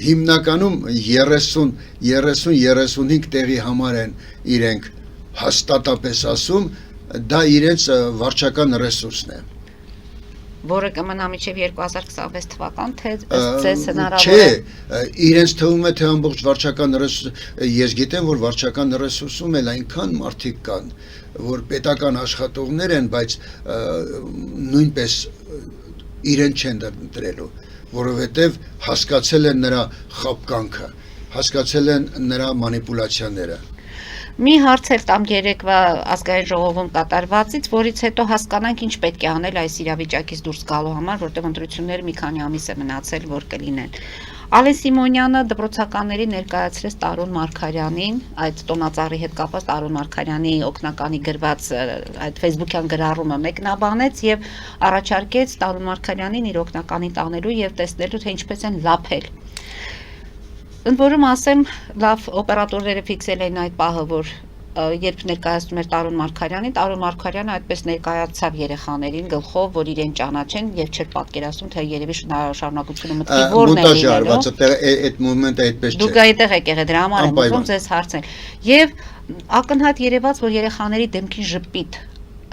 Հիմնականում 30-35 տեղի համար են իրենք հաստատապես ասում, դա իրենց վարչական ռեսուրսն է։ Որը կմնա մինչև 2026 թվական, թե ըստ հնարավոր է։ Չէ, իրենց թվում է, թե ամբողջ վարչական ռեսուրս, ես գիտեմ, որ վարչական ռեսուրսում էլ այնքան մարդիկ կան, որ պետական աշխատողներ են, բայց նույնպես իրեն չեն դրելու, որովհետև հասկացել են նրա խաբկանքը, հասկացել են նրա մանիպուլյացիաները։ Մի հարց էլ տամ երեկվա ազգային ժողովում կատարվածից, որից հետո հասկանանք ինչ պետք է անել այս իրավիճակից դուրս գալու համար, որտեղ ընտրությունները մի քանի ամիս է մնացել, որ կլինեն։ Ալեն Սիմոնյանը դպրոցականների ներկայացրեց Տարոն Մարգարյանին, այդ տոնածառի հետ կապված Տարոն Մարգարյանի օգնականի գրված այդ Facebook-յան գրառումը մեկնաբանեց եւ առաջարկեց Տարոն Մարգարյանին իր օգնականին տանելու եւ տեսնելու թե ինչպես են լափել։ Ընդ որում ասեմ, լավ օպերատորները ֆիքսել են այդ պահը, որ երբ ներկայացնում էր Տարոն Մարգարյանին, Տարոն Մարգարյանը այդպես ներկայացավ երեխաներին գլխով, որ իրեն ճանաչեն եւ չէր պատկերացնում, թե երևի շարունակությունը մտքի որն է լինելու։ Այդ մոմենտը այդպես չէ։ Դուք այդտեղ եք եղել, դրա համար եմ ուզում ձեզ հարցնել։ Եվ ակնհայտ երևաց, որ երեխաների դեմքին ժպիտ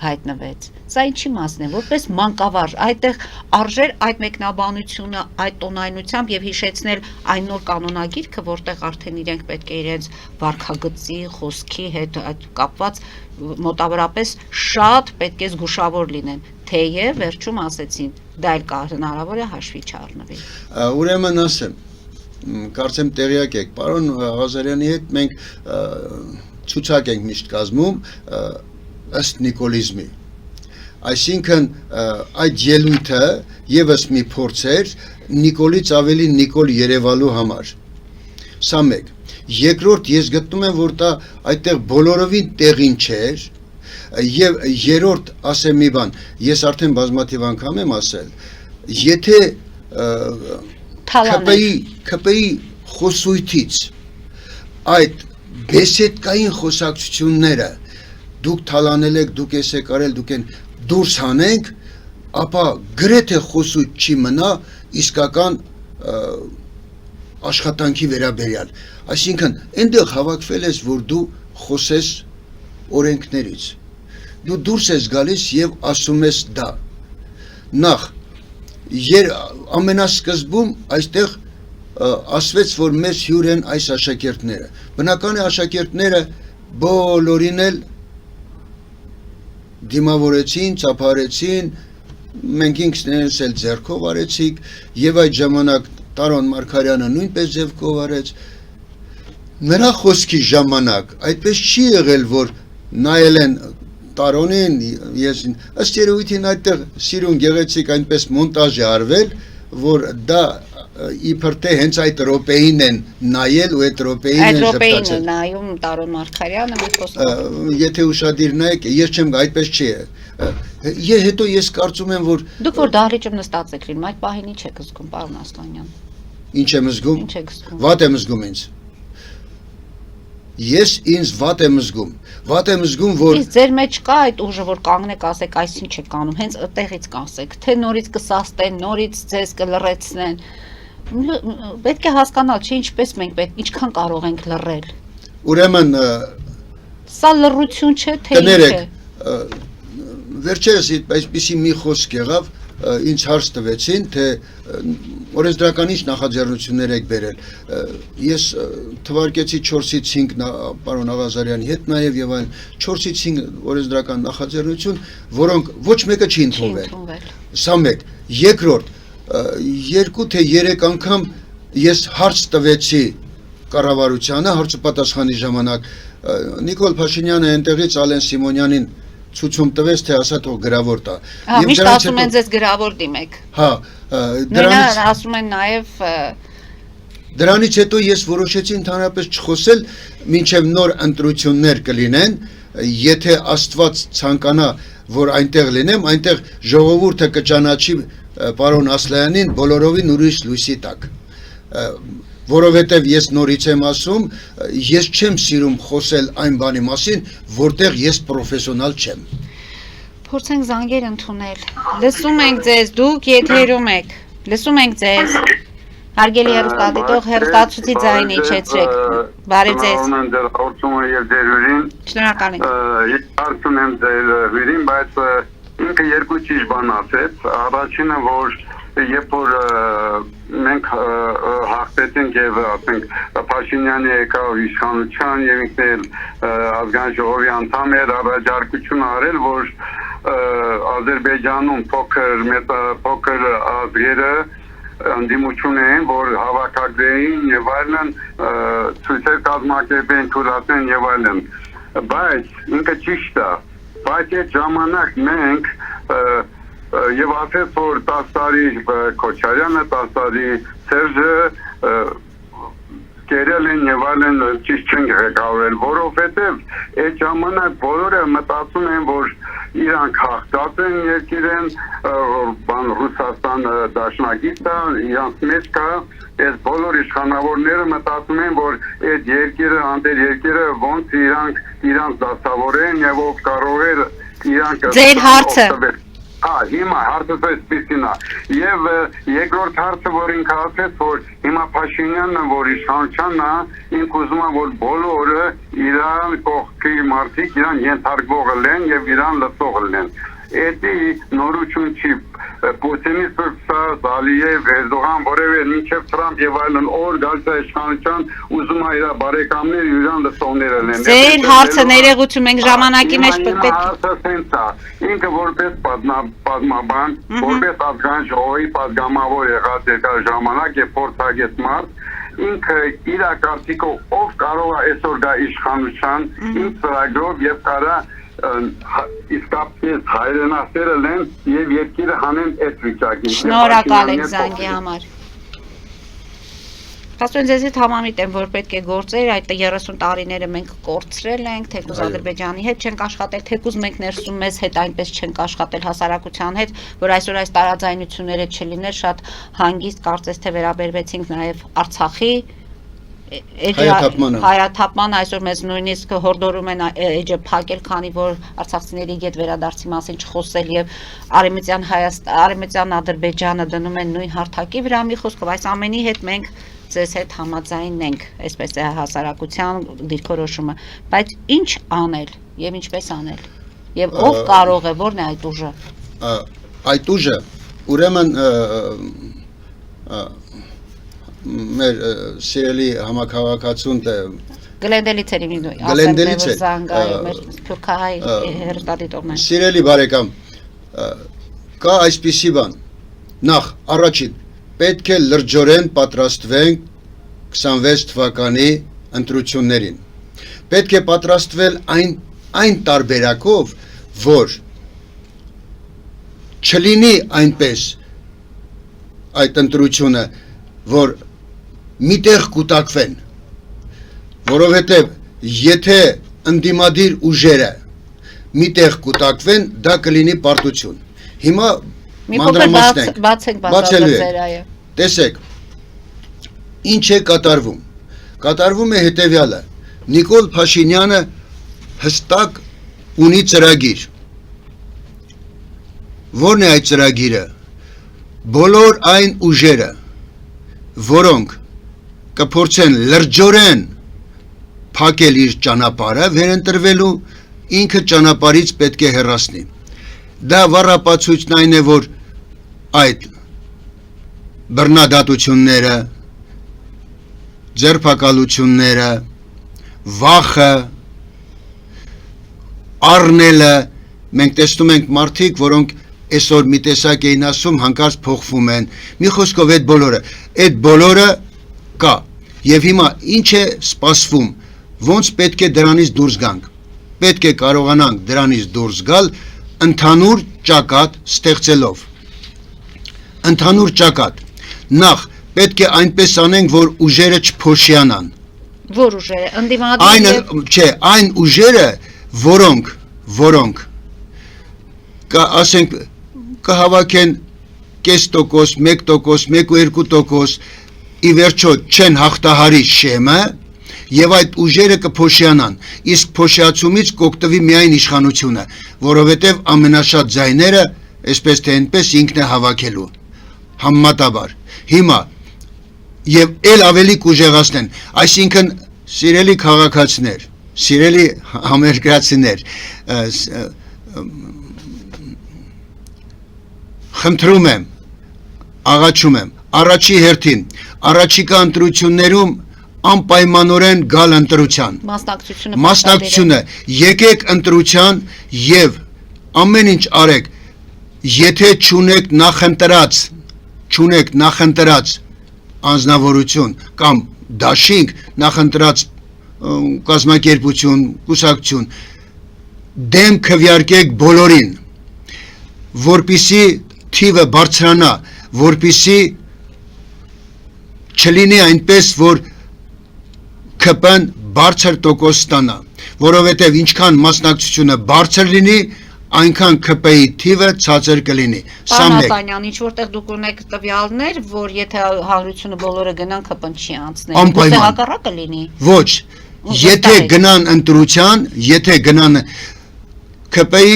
հայտնվեց։ Սա ինչի մասն է, որպես մանկավարժ, այդտեղ արժեր այդ մեկնաբանությունը, այդ տոնայնությամբ եւ հիշեցնել այն նոր կանոնագիրքը, որտեղ արդեն իրենք պետք է իրենց վարքագծի, խոսքի հետ կապված մոտավորապես շատ պետք է զգուշավոր լինեն, թեև վերջում ասեցին, դա էլ հնարավոր է հաշվի չառնվի։ Ուրեմն ասեմ, կարծեմ տեղյակ եք, պարոն Ղազարյանի հետ մենք ցուցակ ենք միշտ կազմում ըստ նիկոլիզմի։ Այսինքն այդ ելույթը եւս մի փորձ էր Նիկոլից ավելի Նիկոլ երևալու համար։ Սա մեկ։ Երկրորդ ես գտնում եմ, որ դա այդտեղ բոլորովին տեղին չէր, եւ երրորդ ասեմ մի բան, ես արդեն բազմաթիվ անգամ եմ ասել, եթե ՔՊ-ի խոսույթից այդ բեսեդկային խոսակցությունները դուք թալանել եք, դուք եք արել, դուք են դուրս հանենք, ապա գրեթե խոսույթ չի մնա իսկական աշխատանքի վերաբերյալ։ Այսինքն, այնտեղ հավաքվել ես, որ դու խոսես օրենքներից։ Դու դուրս ես գալիս եւ ասում ես դա։ Նախ, ամենասկզբում այստեղ ասվեց, որ մեզ հյուր են այս աշակերտները։ Բնական է աշակերտները բոլորին էլ դիմավորեցին, ծափարեցին, մենք ինքներս էլ ձեռքով արեցիք եւ այդ ժամանակ Տարոն Մարգարյանը նույնպես ձեռքով արեց։ Նրա խոսքի ժամանակ այդպես չի եղել, որ նայել են Տարոնին, ես ըստ երևույթին այդտեղ սիրուն գեղեցիկ այնպես մոնտաժ է արվել, որ դա իբր թե հենց այդ րոպեին են նայել ու այդ րոպեին Այդ են րոպեին է ժպտացել։ նայում Տարոն Մարգարյանը մի խոսքով։ Եթե ուշադիր նայեք, ես չեմ գա, այդպես չի։ Հետո ես կարծում եմ, որ Դուք որ դահլիճում նստած եք լինում, այդ պահին ինչ եք զգում, պարոն Ասլանյան։ ինչ եմ զգում, Ինչ եք զգում։ վատ եմ զգում ինձ։ Ես ինձ վատ եմ զգում, որ Իսկ ձեր մեջ կա այդ ուժը, որ կանգնեք ասեք, այս ինչ եք անում, հենց այդտեղից կասեք, թե նորից կսաստեն, նորից ձեզ կլռեցնեն։ Պետք է հասկանալ, չէ՞ ինչպես մենք ինչքան կարող ենք լռել։ ուրեմն Սա լռություն չէ, թե ինչ կներեք, է։ վերջերս այսպիսի մի խոսք եղավ, ինձ հարց տվեցին, թե օրենսդրական ինչ նախաձեռնություններ եք բերել։ Ես թվարկեցի 4-ից 5 պարոն Աղազարյանի հետ նաև եւ այլն 4-ից 5 օրենսդրական նախաձեռնություն, որոնք ոչ մեկը չի ընդունվել։ Սա մեկ, երկրորդ, 2 թե 3 անգամ ես հարց տվեցի կառավարությանը, հարցը պատասխանի ժամանակ Նիկոլ Փաշինյանը այնտեղից Ալեն Սիմոնյանին ցույցում տվեց, թե ասա թող գրավոր տա։ Միշտ ասում են ձեզ գրավոր դիմեք։ Հա, Նրանք ասում են նաև դրանից հետո ես որոշեցի ընդհանրապես չխոսել, մինչև նոր ընտրություններ կլինեն, եթե Աստված ցանկանա, որ այնտեղ լինեմ, այնտեղ ժողովուրդը կճանաչի պարոն Ասլանյանին բոլորովին ուրիշ լույսի տակ։ Որովհետև ես նորից եմ ասում, ես չեմ սիրում խոսել այն բանի մասին, որտեղ ես պրոֆեսիոնալ չեմ։ Փորձենք զանգեր ընդունել։ Լսում ենք ձեզ, դուք եթերում եք։ Լսում ենք ձեզ։ Հարգելի հեռուստադիտող, հեռուստացույցի ձայնը իջեցրեք։ Բարև ձեզ։ Հաղորդումը եւ ձեր հյուրին։ Շնորհակալ ենք։ Ես հարցում եմ ձեր հյուրին, բայց ինքը երկու ճիշտ բան ասեց։ Առաջինը, որ երբ որ մենք հաղթեցինք եւ ասենք Փաշինյանը եկավ իշխանության եւ ինքն էլ ազգային ժողովի անդամ էր, առաջարկություն արել, որ Ադրբեջանում փոքր ազգերը ընդդիմություն են, որ հավաքագրեին եւ այլն ցույցեր կազմակերպեն, թույլատեն եւ այլն։ Բայց ինքը ճիշտ է, բայց այդ ժամանակ մենք եւ ասես որ 10 տարի Քոչարյանը, 10 տարի Սերժը կերել են եւ այլն ճիշտ չեն ղեկավարել, որովհետեւ այդ ժամանակ բոլորը մտածում են, որ իրանք հաղթած են երկիրեն, բան Ռուսաստան դաշնակից է, իրանք մեջ կա, այս բոլոր իշխանավորները մտածում են, որ այդ երկիրը, անդեր երկիրը ոնց իրանք դասավորեն եւ ով կարող է իրանք Ձեր հարցը հիմա հարցը այսպեսին է եւ երկրորդ հարցը որ ինքը ասեց որ հիմա Փաշինյանն որ իշխանությունն է ինք ուզում է որ բոլորը իրան կողքի մարդիկ իրան ենթարկվող լինեն եւ իրան լսող լինեն Էդի նորություն չի Պուտինի սա Ալիև Էրդողան որևէ մինչև Թրամփ եւ այլն օր գալիս է իշխանության ուզում է իր բարեկամներ իրան լսողները լինեն Ձեր հարցը ներողություն մենք ժամանակի մեջ պետք ինքը որպես պատմաբան որպես ազգային ժողովի պատգամավոր եղած երկար ժամանակ եւ փորձագետ մարդ ինքը իր կարծիքով ով կարող է այսօր գա իշխանության ինչ ծրագրով եւ կարա իսկապես հայրենասերը լեն եւ երկիրը հանեն այդ վիճակին Շնորհակալ ենք զանգի համար Ասում ձեզ հետ համամիտ եմ, որ պետք է գործեր, այդ 30 տարիները մենք կորցրել ենք, թեկուզ Ադրբեջանի հետ չենք աշխատել, թեկուզ մենք ներսում մեզ հետ այնպես չենք աշխատել հասարակության հետ, որ այսօր այս տարաձայնությունները չլիներ, շատ հանգիստ կարծես թե վերաբերվեցինք նաև Արցախի հայրաթափման այսօր մեզ նույնիսկ հորդորում են էջը փակել, քանի որ արցախցիների հետ վերադարձի մասին չխոսել եւ արեմտյան Ադրբեջանը դնում են նույն հարթակի վրա մի խոսքով այս ամենի հետ մենք ձեզ հետ համաձայն ենք, այսպես է հասարակության դիրքորոշումը, բայց ինչ անել եւ ինչպես անել եւ ով կարող է, որն է այդ ուժը Այդ ուժը ուրեմն մեր սիրելի համակարգացուն Գլենդելից էր ինձ Գլենդելից է մեր սփյուռքահայ հերոստատիտողներ Սիրելի բարեկամ կա այսպիսի բան նախ առաջին պետք է լրջորեն պատրաստվենք 26 թվականի ընտրություններին պետք է պատրաստվել այն տարբերակով որ չլինի այնպես այդ ընտրությունը որ միտեղ կուտակվեն, որովհետև եթե ընդդիմադիր ուժերը միտեղ կուտակվեն, դա կլինի պարտություն։ Հիմա Մի փոքր բացենք բացելու բացատրել է։ այո։ Տեսեք, ինչ է կատարվում։ Կատարվում է հետևյալը. Նիկոլ Փաշինյանը հստակ ունի ծրագիր։ Որն է այդ ծրագիրը։ Բոլոր այն ուժերը, որոնք կփորձեն լրջորեն փակել իր ճանապարհը վերընտրվելու, ինքը ճանապարհից պետք է հեռացնի։ Դա վառապացույցն այն է, որ այդ բռնադատությունները, ձերբակալությունները, վախը, առնելը, մենք տեսնում ենք մարդիկ, որոնք այսօր մի տեսակ էին ասում, հանկարծ փոխվում են, մի խոսքով այդ բոլորը կա, և հիմա ինչ է սպասվում, ոնց պետք է դրանից դուրս գանք, պետք է կարողանանք դրանից դուրս գալ, ընդհանուր ճակատ ստեղծելով, ընդհանուր ճակատ, նախ պետք է այնպես անենք, որ ուժերը չփոշիանան, Որ ուժերը, ընդդիմադիր այն ուժերը, որոնք ասենք կհավաքեն կես տոկոս, 1%, 1-2%, ի վերջո չեն հաղթահարի շեմը, և այդ ուժերը կփոշիանան, իսկ փոշիացումից կօգտվի միայն իշխանությունը, որովհետև ամենաշատ ձայները, այսպես թե այնպես ինքն է հավաքելու, համեմատաբար, հիմա, և էլ ավելի կուժեղացնեն, այսինքն սիրելի քաղաքացիներ, սիրելի համերկրացիներ, խնդրում եմ, աղաչում եմ, առաջի հերթին, առաջիկա ընտրություններում անպայմանորեն գալ ընտրության, մասնակցությունը, եկեք ընտրության և ամեն ինչ արեք, եթե չունեք նախընտրած անձնավորություն կամ դաշինք նախընտրած կազմակերպություն, կուսակցություն, դեմ քվեարկեք բոլորին, որպեսզի թիվը բարձրանա, որպեսզի չլինի այնպես, որ ԿՊ-ն բարձր տոկոս ստանա, որովհետև ինչքան մասնակցությունը բարձր լինի, այնքան ԿՊ-ի թիվը ցածր կլինի։ Պարոն Հականյան, ինչ որտեղ դուք ունեք տվյալներ, որ եթե հանրությունը բոլորը գնան, ԿՊ-ն չի անցնի, գուցե հակառակը լինի։ Ոչ, եթե գնան ընտրության, եթե գնան ԿՊ-ի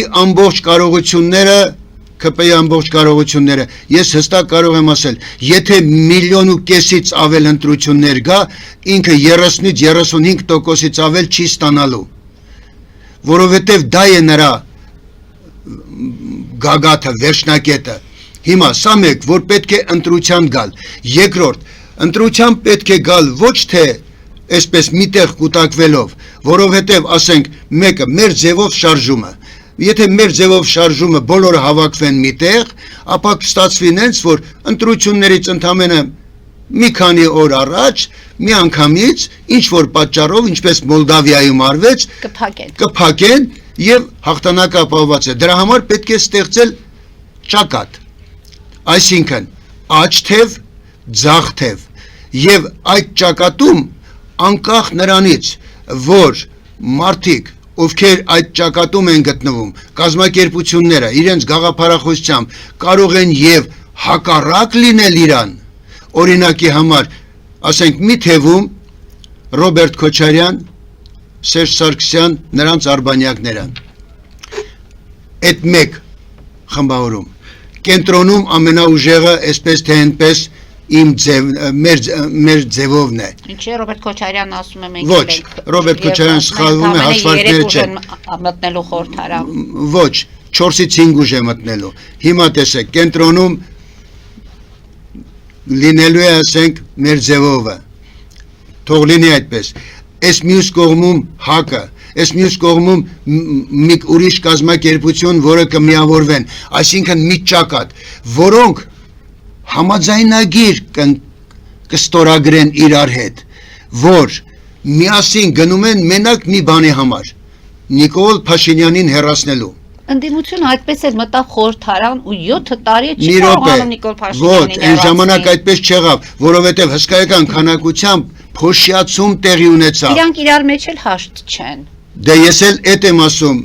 ամբողջ կարողությունները, ես հստակ կարող եմ ասել, եթե 1,5 միլիոնից ավել ընտրություններ գա, ինքը 30-ից 35%-ից ավել չի ստանալու, որովհետև դա է նրա գագաթը, վերջնակետը։ Հիմա սա մեկ, որ պետք է ընտրության գալ, երկրորդ, ընտրության պետք է գալ ոչ թե այսպես միտեղ կուտակվելով, որովհետև ասենք մեկը մեր ձևով շարժումը, եթե մեր ձևով շարժումը բոլորը հավաքվեն միտեղ, ապա կստացվի նենց, որ ընտրություններից ընդամենը մի քանի օր առաջ, մի անգամից, ինչ-որ պատճառով, ինչպես Մոլդավիայում արվեց, կփակեն և հաղթանակը ապահովված է։ Դրա համար պետք է ստեղծել ճակատ, այսինքն աջ թև, ձախ թև, և այդ ճակատում անկախ նրանից, որ մարդիկ, ովքեր այդ ճակատում են գտնվում, կազմակերպությունները իրենց գաղափարախոսությամբ կարող են և հակառակ լինել իրան, օրինակի համար, ասենք մի թևում Ռոբերտ Քոչարյան, Սերժ Սարգսյան, նրանց արբանյակները, այդ մեկ խմբավորում, կենտրոնում ամենաուժեղը, այսպես թե այնպես մեր ձևովն է։ Ինչի Ռոբերտ Քոչարյանն ասում է մենք Ոչ, Ռոբերտ Քոչարյան սխալվում է, հաշվարկները չեն։ Մտնելու խորհրդարան։ Ոչ, 4-ից 5 ուժ է մտնելու։ Հիմա տեսեք, կենտրոնում լինելու է, ասենք, մեր ձևովը։ Թող լինի այդպես։ Այս մյուս կողմում հակը, այս մյուս կողմում մի ուրիշ կազմակերպություն, որը կմիավորվեն, այսինքն մի ճակատ, որոնք համաձայնագիր կստորագրեն իրար հետ, որ միասին գնում են մենակ մի բանի համար, Նիկոլ Փաշինյանին հեռացնելու, Ընդդիմությունը այդպես էլ մտավ խորհրդարան ու 7 տարի չի Մի րոպե, կարողանում Նիկոլ ոչ, Փաշինյանին այն ժամանակ այդպես չեղավ, որովհետև հսկայական քանակությամբ փոշիացում տեղի ունեցավ։ Իրանք իրար մեջ էլ հաշտ չեն։ Դե ես էլ էդ եմ ասում,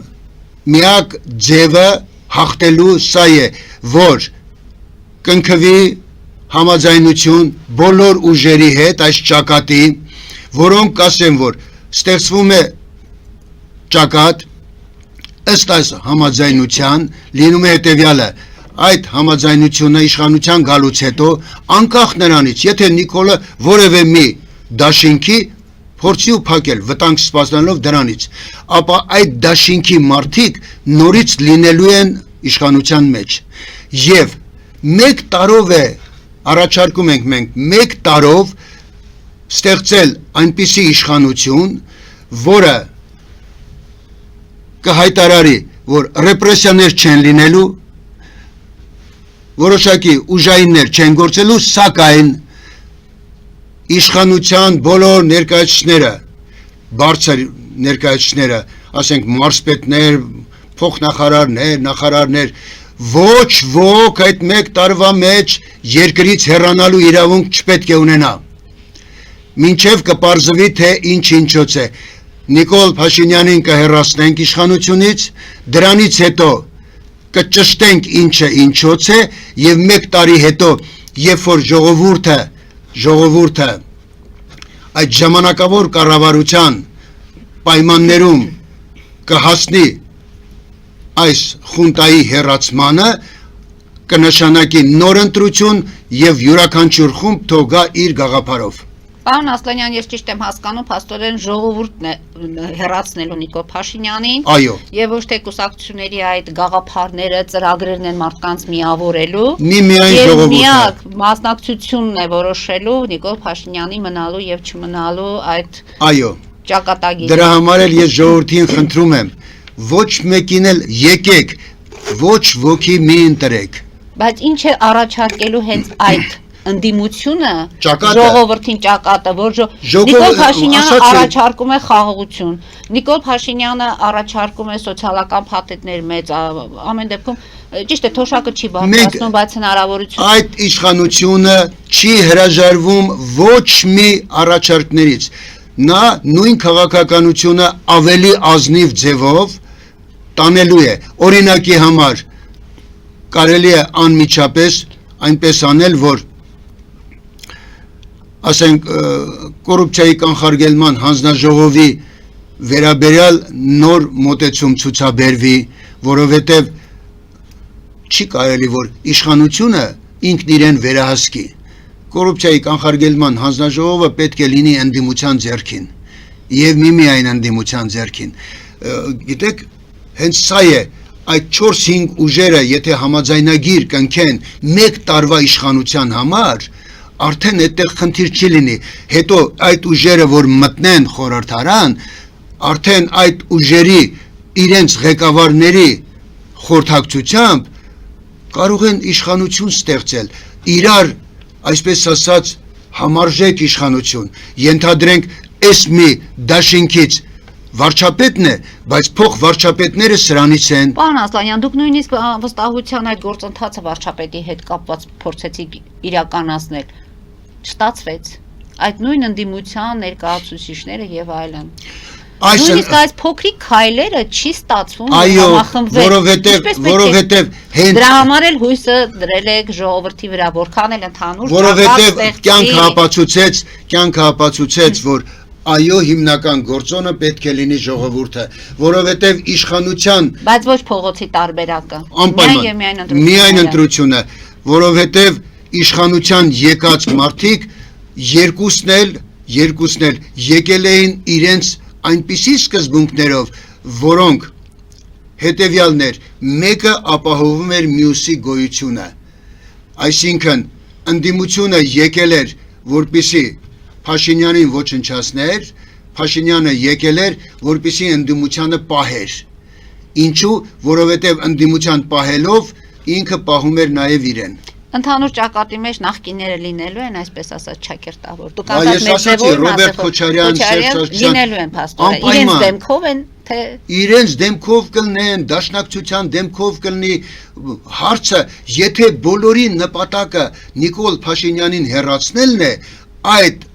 միակ ձևը հաղթելու սա է, որ կնքվի համաձայնություն բոլոր ուժերի հետ այս ճակատի, որոնք ասեն, որ ստեղծվում է ճակատ, ըստ այս համաձայնության լինում է հետևյալը, այդ համաձայնությունը իշխանության գալուց հետո, անկախ նրանից, եթե Նիկոլը որևէ մի դաշինքի փորձի ու փակել վտանգ սպասնալով դրանից, ապա այդ դաշինքի մարդիկ նորից լինելու են իշխանության մեջ։ Եվ մեկ տարով է առաջարկում ենք մենք մեկ տարով ստեղծել այնպիսի իշխանություն, որը կհայտարարի, որ ռեպրեսիաներ չեն լինելու, որոշակի ուժայիններ չեն գործելու, սակայն իշխանության բոլոր ներկայացուցիչները, բարձր ներկայացուցիչները, ասենք մարզպետներ, փոխնախարարներ, նախարարներ, ոչ ոք այդ մեկ տարվա մեջ երկրից հեռանալու իրավունք չպետք է ունենա։ Մինչև կպարզվի, թե ինչ-ինչոց է։ Նիկոլ Փաշինյանին կհեռացնենք իշխանությունից, դրանից հետո կճշտենք ինչը ինչոց է եւ մեկ տարի հետո, երբ որ ժողովուրդը այդ ժամանակավոր կառավարության պայմաններում կհասնի այս խունտայի հեռացմանը, կնշանակի նոր ընտրություն եւ յուրաքանչյուր խումբ թող գա իր գաղափարով։ Պարոն Ասլանյան, ես ճիշտ եմ հասկանում, փաստորեն ժողովուրդն է հեռացնելու Նիկոլ Փաշինյանին, Այո։ եւ ոչ թե կուսակցությունների այդ գաղափարները, ծրագրերն են մարդկանց միավորելու, Միայն եւ ժողովուրդը։ միակ մասնակցությունն է որոշելու Նիկոլ Փաշինյանի մնալու եւ չմնալու այդ Այո։ ճակատագիրը։ Դրա համար էլ ես ժողովրդին խնդրում եմ, ոչ մեկին էլ եկեք, ոչ ոքի մի ընտրեք։ Բայց ինչ է առաջարկելու հենց այդ ընդդիմությունը Ճակատը։ ժողովրդին ճակատը, որ Նիկոլ Փաշինյանը առաջարկում է խաղաղություն, Նիկոլ Փաշինյանը առաջարկում է սոցիալական փաթեթներ մեծ, ամեն դեպքում ճիշտ է թոշակը չի բարձրացնում, բայց հնարավորություն Այդ իշխանությունը չի հրաժարվում ոչ մի առաջարկներից։ Նա նույն քաղաքականությունը ավելի ազնիվ ձևով տանելու է։ Օրինակի համար կարելի է անմիջապես այնպես անել, որ ասենք կոռուպցիայի կանխարգելման հանձնաժողովի վերաբերյալ նոր մոտեցում ցուցաբերվի, որովհետև չի կարելի, որ իշխանությունը ինքն իրեն վերահսկի։ Կոռուպցիայի կանխարգելման հանձնաժողովը պետք է լինի ընդդիմության ձեռքին եւ միմիայն ընդդիմության ձեռքին։ Գիտեք, հենց սա է այդ 4-5 ուժերը, եթե համաձայնագիր կնքեն մեկ տարվա իշխանության համար, արդեն այդտեղ խնդիր չի լինի, հետո այդ ուժերը, որ մտնեն խորհրդարան, արդեն այդ ուժերի իրենց ղեկավարների խորհրդակցությամբ կարող են իշխանություն ստեղծել, իրար, այսպես ասած, համարժեք իշխանություն, ենթադրենք այս մի դաշինքից վարչապետն է, բայց փող վարչապետները սրանից են։ Պարոն Ասլանյան, դուք նույնիսկ վստահության այդ գործընթացը վարչապետի հետ կապված փորձեցիք իրականացնել, չստացվեց։ Այդ նույն ընդդիմության ներկայացուցիչները եւ այլն։ Նույնիսկ այս փոքրիկ քայլերը չի ստացվում համախմբվել, որովհետև հենց դրա համար էլ հույսը դրել եք ժողովրդի վրա, որքան էլ ընդհանուր որովհետև կյանքը ապացուցեց, որ այո, հիմնական գործոնը պետք է լինի ժողովուրդը, որովհետև իշխանության բայց ոչ փողոցի տարբերակը, միայն ընտրությունը, որովհետև իշխանության եկած մարդիկ երկուսն էլ եկել էին իրենց այնպիսի սկզբունքներով, որոնք հետևյալներ, մեկը ապահովում էր մյուսի գոյությունը, այսինքն ընդդիմությունը եկել էր, որպեսզի Փաշինյանին ոչնչացներ, Փաշինյանը եկել էր, որպեսզի ընդդիմությանը պահեր։ Ինչու, որովհետև ընդդիմության պահելով ինքը պահում էր նաև իրեն։ Ընդհանուր ճակատի մեջ նախկինները լինելու են, այսպես ասած, ճակերտավոր։ Դուք ասացի, Ռոբերտ Քոչարյան, լինելու են փաստորեն, իրենց դեմքով են թե իրենց դեմքով կլնեն, դաշնակցության դեմքով կլնի հարցը, եթե բոլորի նպատակը Նիկոլ Փաշինյանին հեռացնելն է, այդ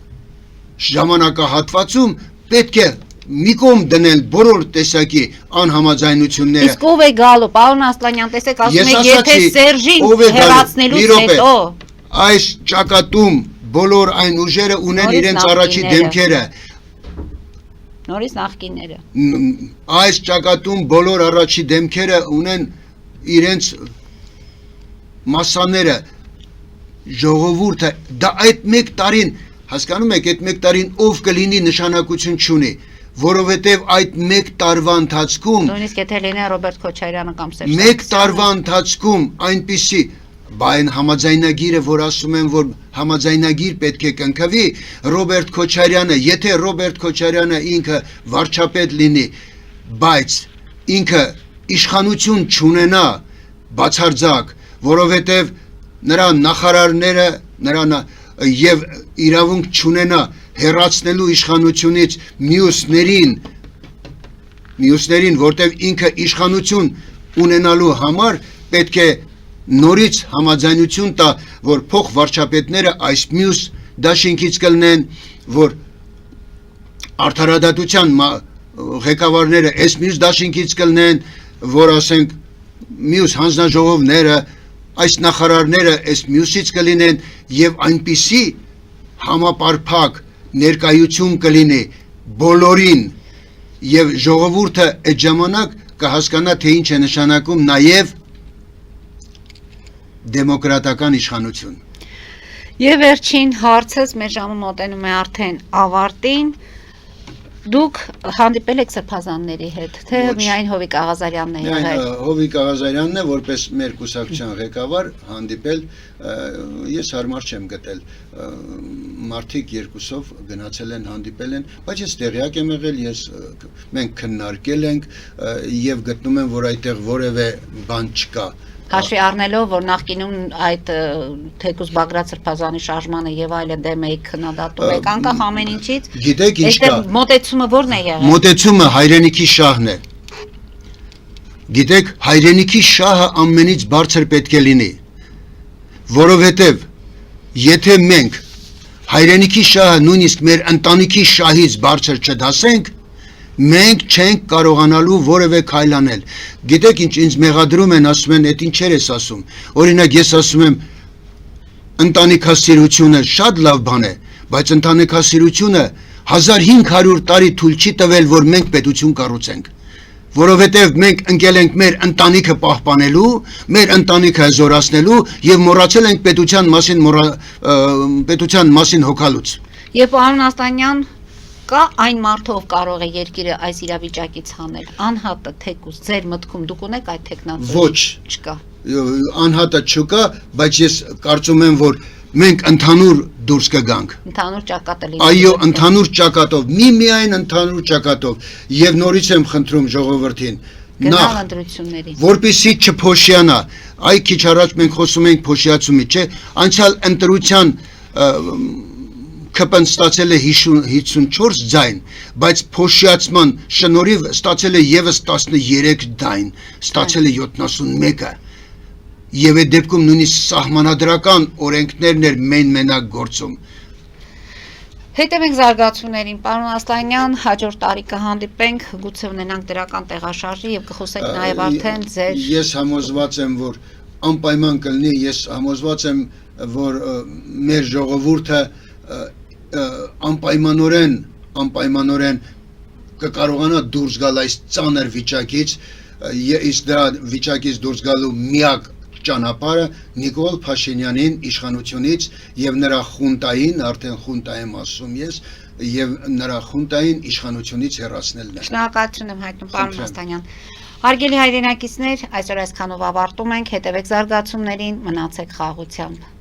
ժամանակահատվածում պետք է մի կողմ դնել բոլոր տեսակի անհամաձայնությունները։ իսկ ով է գալու, պարոն Ասլանյան, տեսեք, ասում եք, եթե Սերժին հեռացնելուց հետո այս ճակատում բոլոր այն ուժերը ունեն Նորից իրենց առաջի նախկինները։ դեմքերը։ նորից նախկինները։ Այս ճակատում բոլոր առաջի դեմքերը ունեն իրենց մասաները, ժողովուրդը, դա այդ մեկ տարին, հասկանում եք, այդ մեկ տարին ով կլինի նշանակություն չունի, որովհետև այդ մեկ տարվա ընթացքում Նույնիսկ եթե լինի Ռոբերտ Քոչարյանը կամ Սերժ մեկ տարվա ընթացքում այնպիսի բայն համաձայնագիրը, որ ասում են, որ համաձայնագիր պետք է կնքվի, Ռոբերտ Քոչարյանը, եթե Ռոբերտ Քոչարյանը ինքը վարչապետ լինի, բայց ինքը իշխանություն չունենա բացարձակ, որովհետև նրա նախարարները, նրա եւ իրավունք չունենա հեռացնելու իշխանությունից մյուսներին, որտեղ ինքը իշխանություն ունենալու համար պետք է նորից համաձայնություն տա, որ փոխ վարչապետները այս մյուս դաշինքից կլնեն, որ արդարադատության ղեկավարները այս մյուս դաշինքից կլնեն, որ ասենք մյուս հանձնաժողովները, այս նախարարները այս մյուսից կլինեն եւ այնպիսի համապարփակ ներկայություն կլինի բոլորին եւ ժողովուրդը այդ ժամանակ կհասկանա թե ինչ է նշանակում նաեւ դեմոկրատական իշխանություն։ Եվ վերջին հարցս մեր ժամը մոտենում է արդեն ավարտին։ Դուք հանդիպել եք սրբազանների հետ, թե միայն Հովիկ Աղազարյանն է եղել։ Հովիկ Աղազարյանն է, որպես մեր կուսակցության ղեկավար հանդիպել, ես հարմար չեմ գտել, մարդիկ երկուսով գնացել են, հանդիպել են, բայց ես տեղյակ եմ եղել, մենք քննարկել ենք եւ գտնում եմ, որ այդտեղ որևէ բան չկա։ Հաշվի առնելով, որ նախկինում այդ թեկուզ Բագրատ Սրբազանի շարժմանը եւ այլը դեմ եք քննադատում եք, անկախ ամեն ինչից, գիտեք ինչ կա։ Մոտեցումը ո՞րն է եղել։ Մոտեցումը հայրենիքի շահն է։ Գիտեք, հայրենիքի շահը ամենից բարձր պետք է լինի, որովհետև եթե մենք հայրենիքի շահը նույնիսկ մեր ընտանիքի շահից բարձր չդասենք, մենք չենք կարողանալու որևէ քայլ անել։ Գիտեք ինչ ինձ մեղադրում են, ասում են, այդ ինչեր ես ասում։ Օրինակ ես ասում եմ, ընտանիքասիրությունը շատ լավ բան է, բայց ընտանիքասիրությունը 1500 տարի թույլ չի տվել, որ մենք պետություն կառուցենք։ Որովհետև մենք ընկել ենք մեր ընտանիքը պահպանելու, մեր ընտանիքը զորացնելու եւ մոռացել ենք պետության մասին հոգալուց։ Եվ պարոն Աստանյան, կա այն մարդը, ով կարող է երկիրը այս իրավիճակից հանել, անհատը թեկուզ ձեր մտքում դուք ունեք այդ տեխնոլոգիան։ Ոչ, չկա։ Անհատը չկա, բայց ես կարծում եմ, որ մենք ընդհանուր դուրս կգանք։ Ընդհանուր ճակատը լինի։ Այո, ընդհանուր ճակատով, միայն ընդհանուր ճակատով, եւ նորից եմ խնդրում ժողովրդին, գնալ ընտրություններին, որպեսզի չփոշիանա, այ քիչ առաջ մենք խոսում ենք փոշիացումից, չէ՞, անցյալ ընտրության ԿՊ-ն ստացել է 54 ձայն, բայց փոշիացման շնորհիվ ստացել է եւս 13 ձայն, ստացել է 71-ը։ Եվ այդ դեպքում նույնիսկ սահմանադրական օրենքներն էր մենակ գործում։ Հետևենք զարգացումներին, պարոն Աստանյան, հաջորդ տարի կհանդիպենք, գուցե ունենանք դրական տեղաշարժի եւ կխոսենք նաեւ արդեն ձեր։ Ես համոզված եմ, որ անպայման կլինի, ես համոզված եմ, որ մեր ժողովուրդը անպայմանորեն կկարողանա դուրս գալ այս ծանր վիճակից, իսկ դրա վիճակից դուրս գալու միակ ճանապարհը Նիկոլ Փաշինյանին իշխանությունից եւ նրա խունտային, արդեն խունտա եմ ասում ես, եւ նրա խունտային իշխանությունից հեռացնելն է։ Շնորհակալություն եմ հայտնում, պարոն Աստանյան։ Հարգելի հայրենակիցներ, այսօր այսքանով ավարտում ենք, հետևեք զարգացումներին, մնացեք խաղաղությամբ։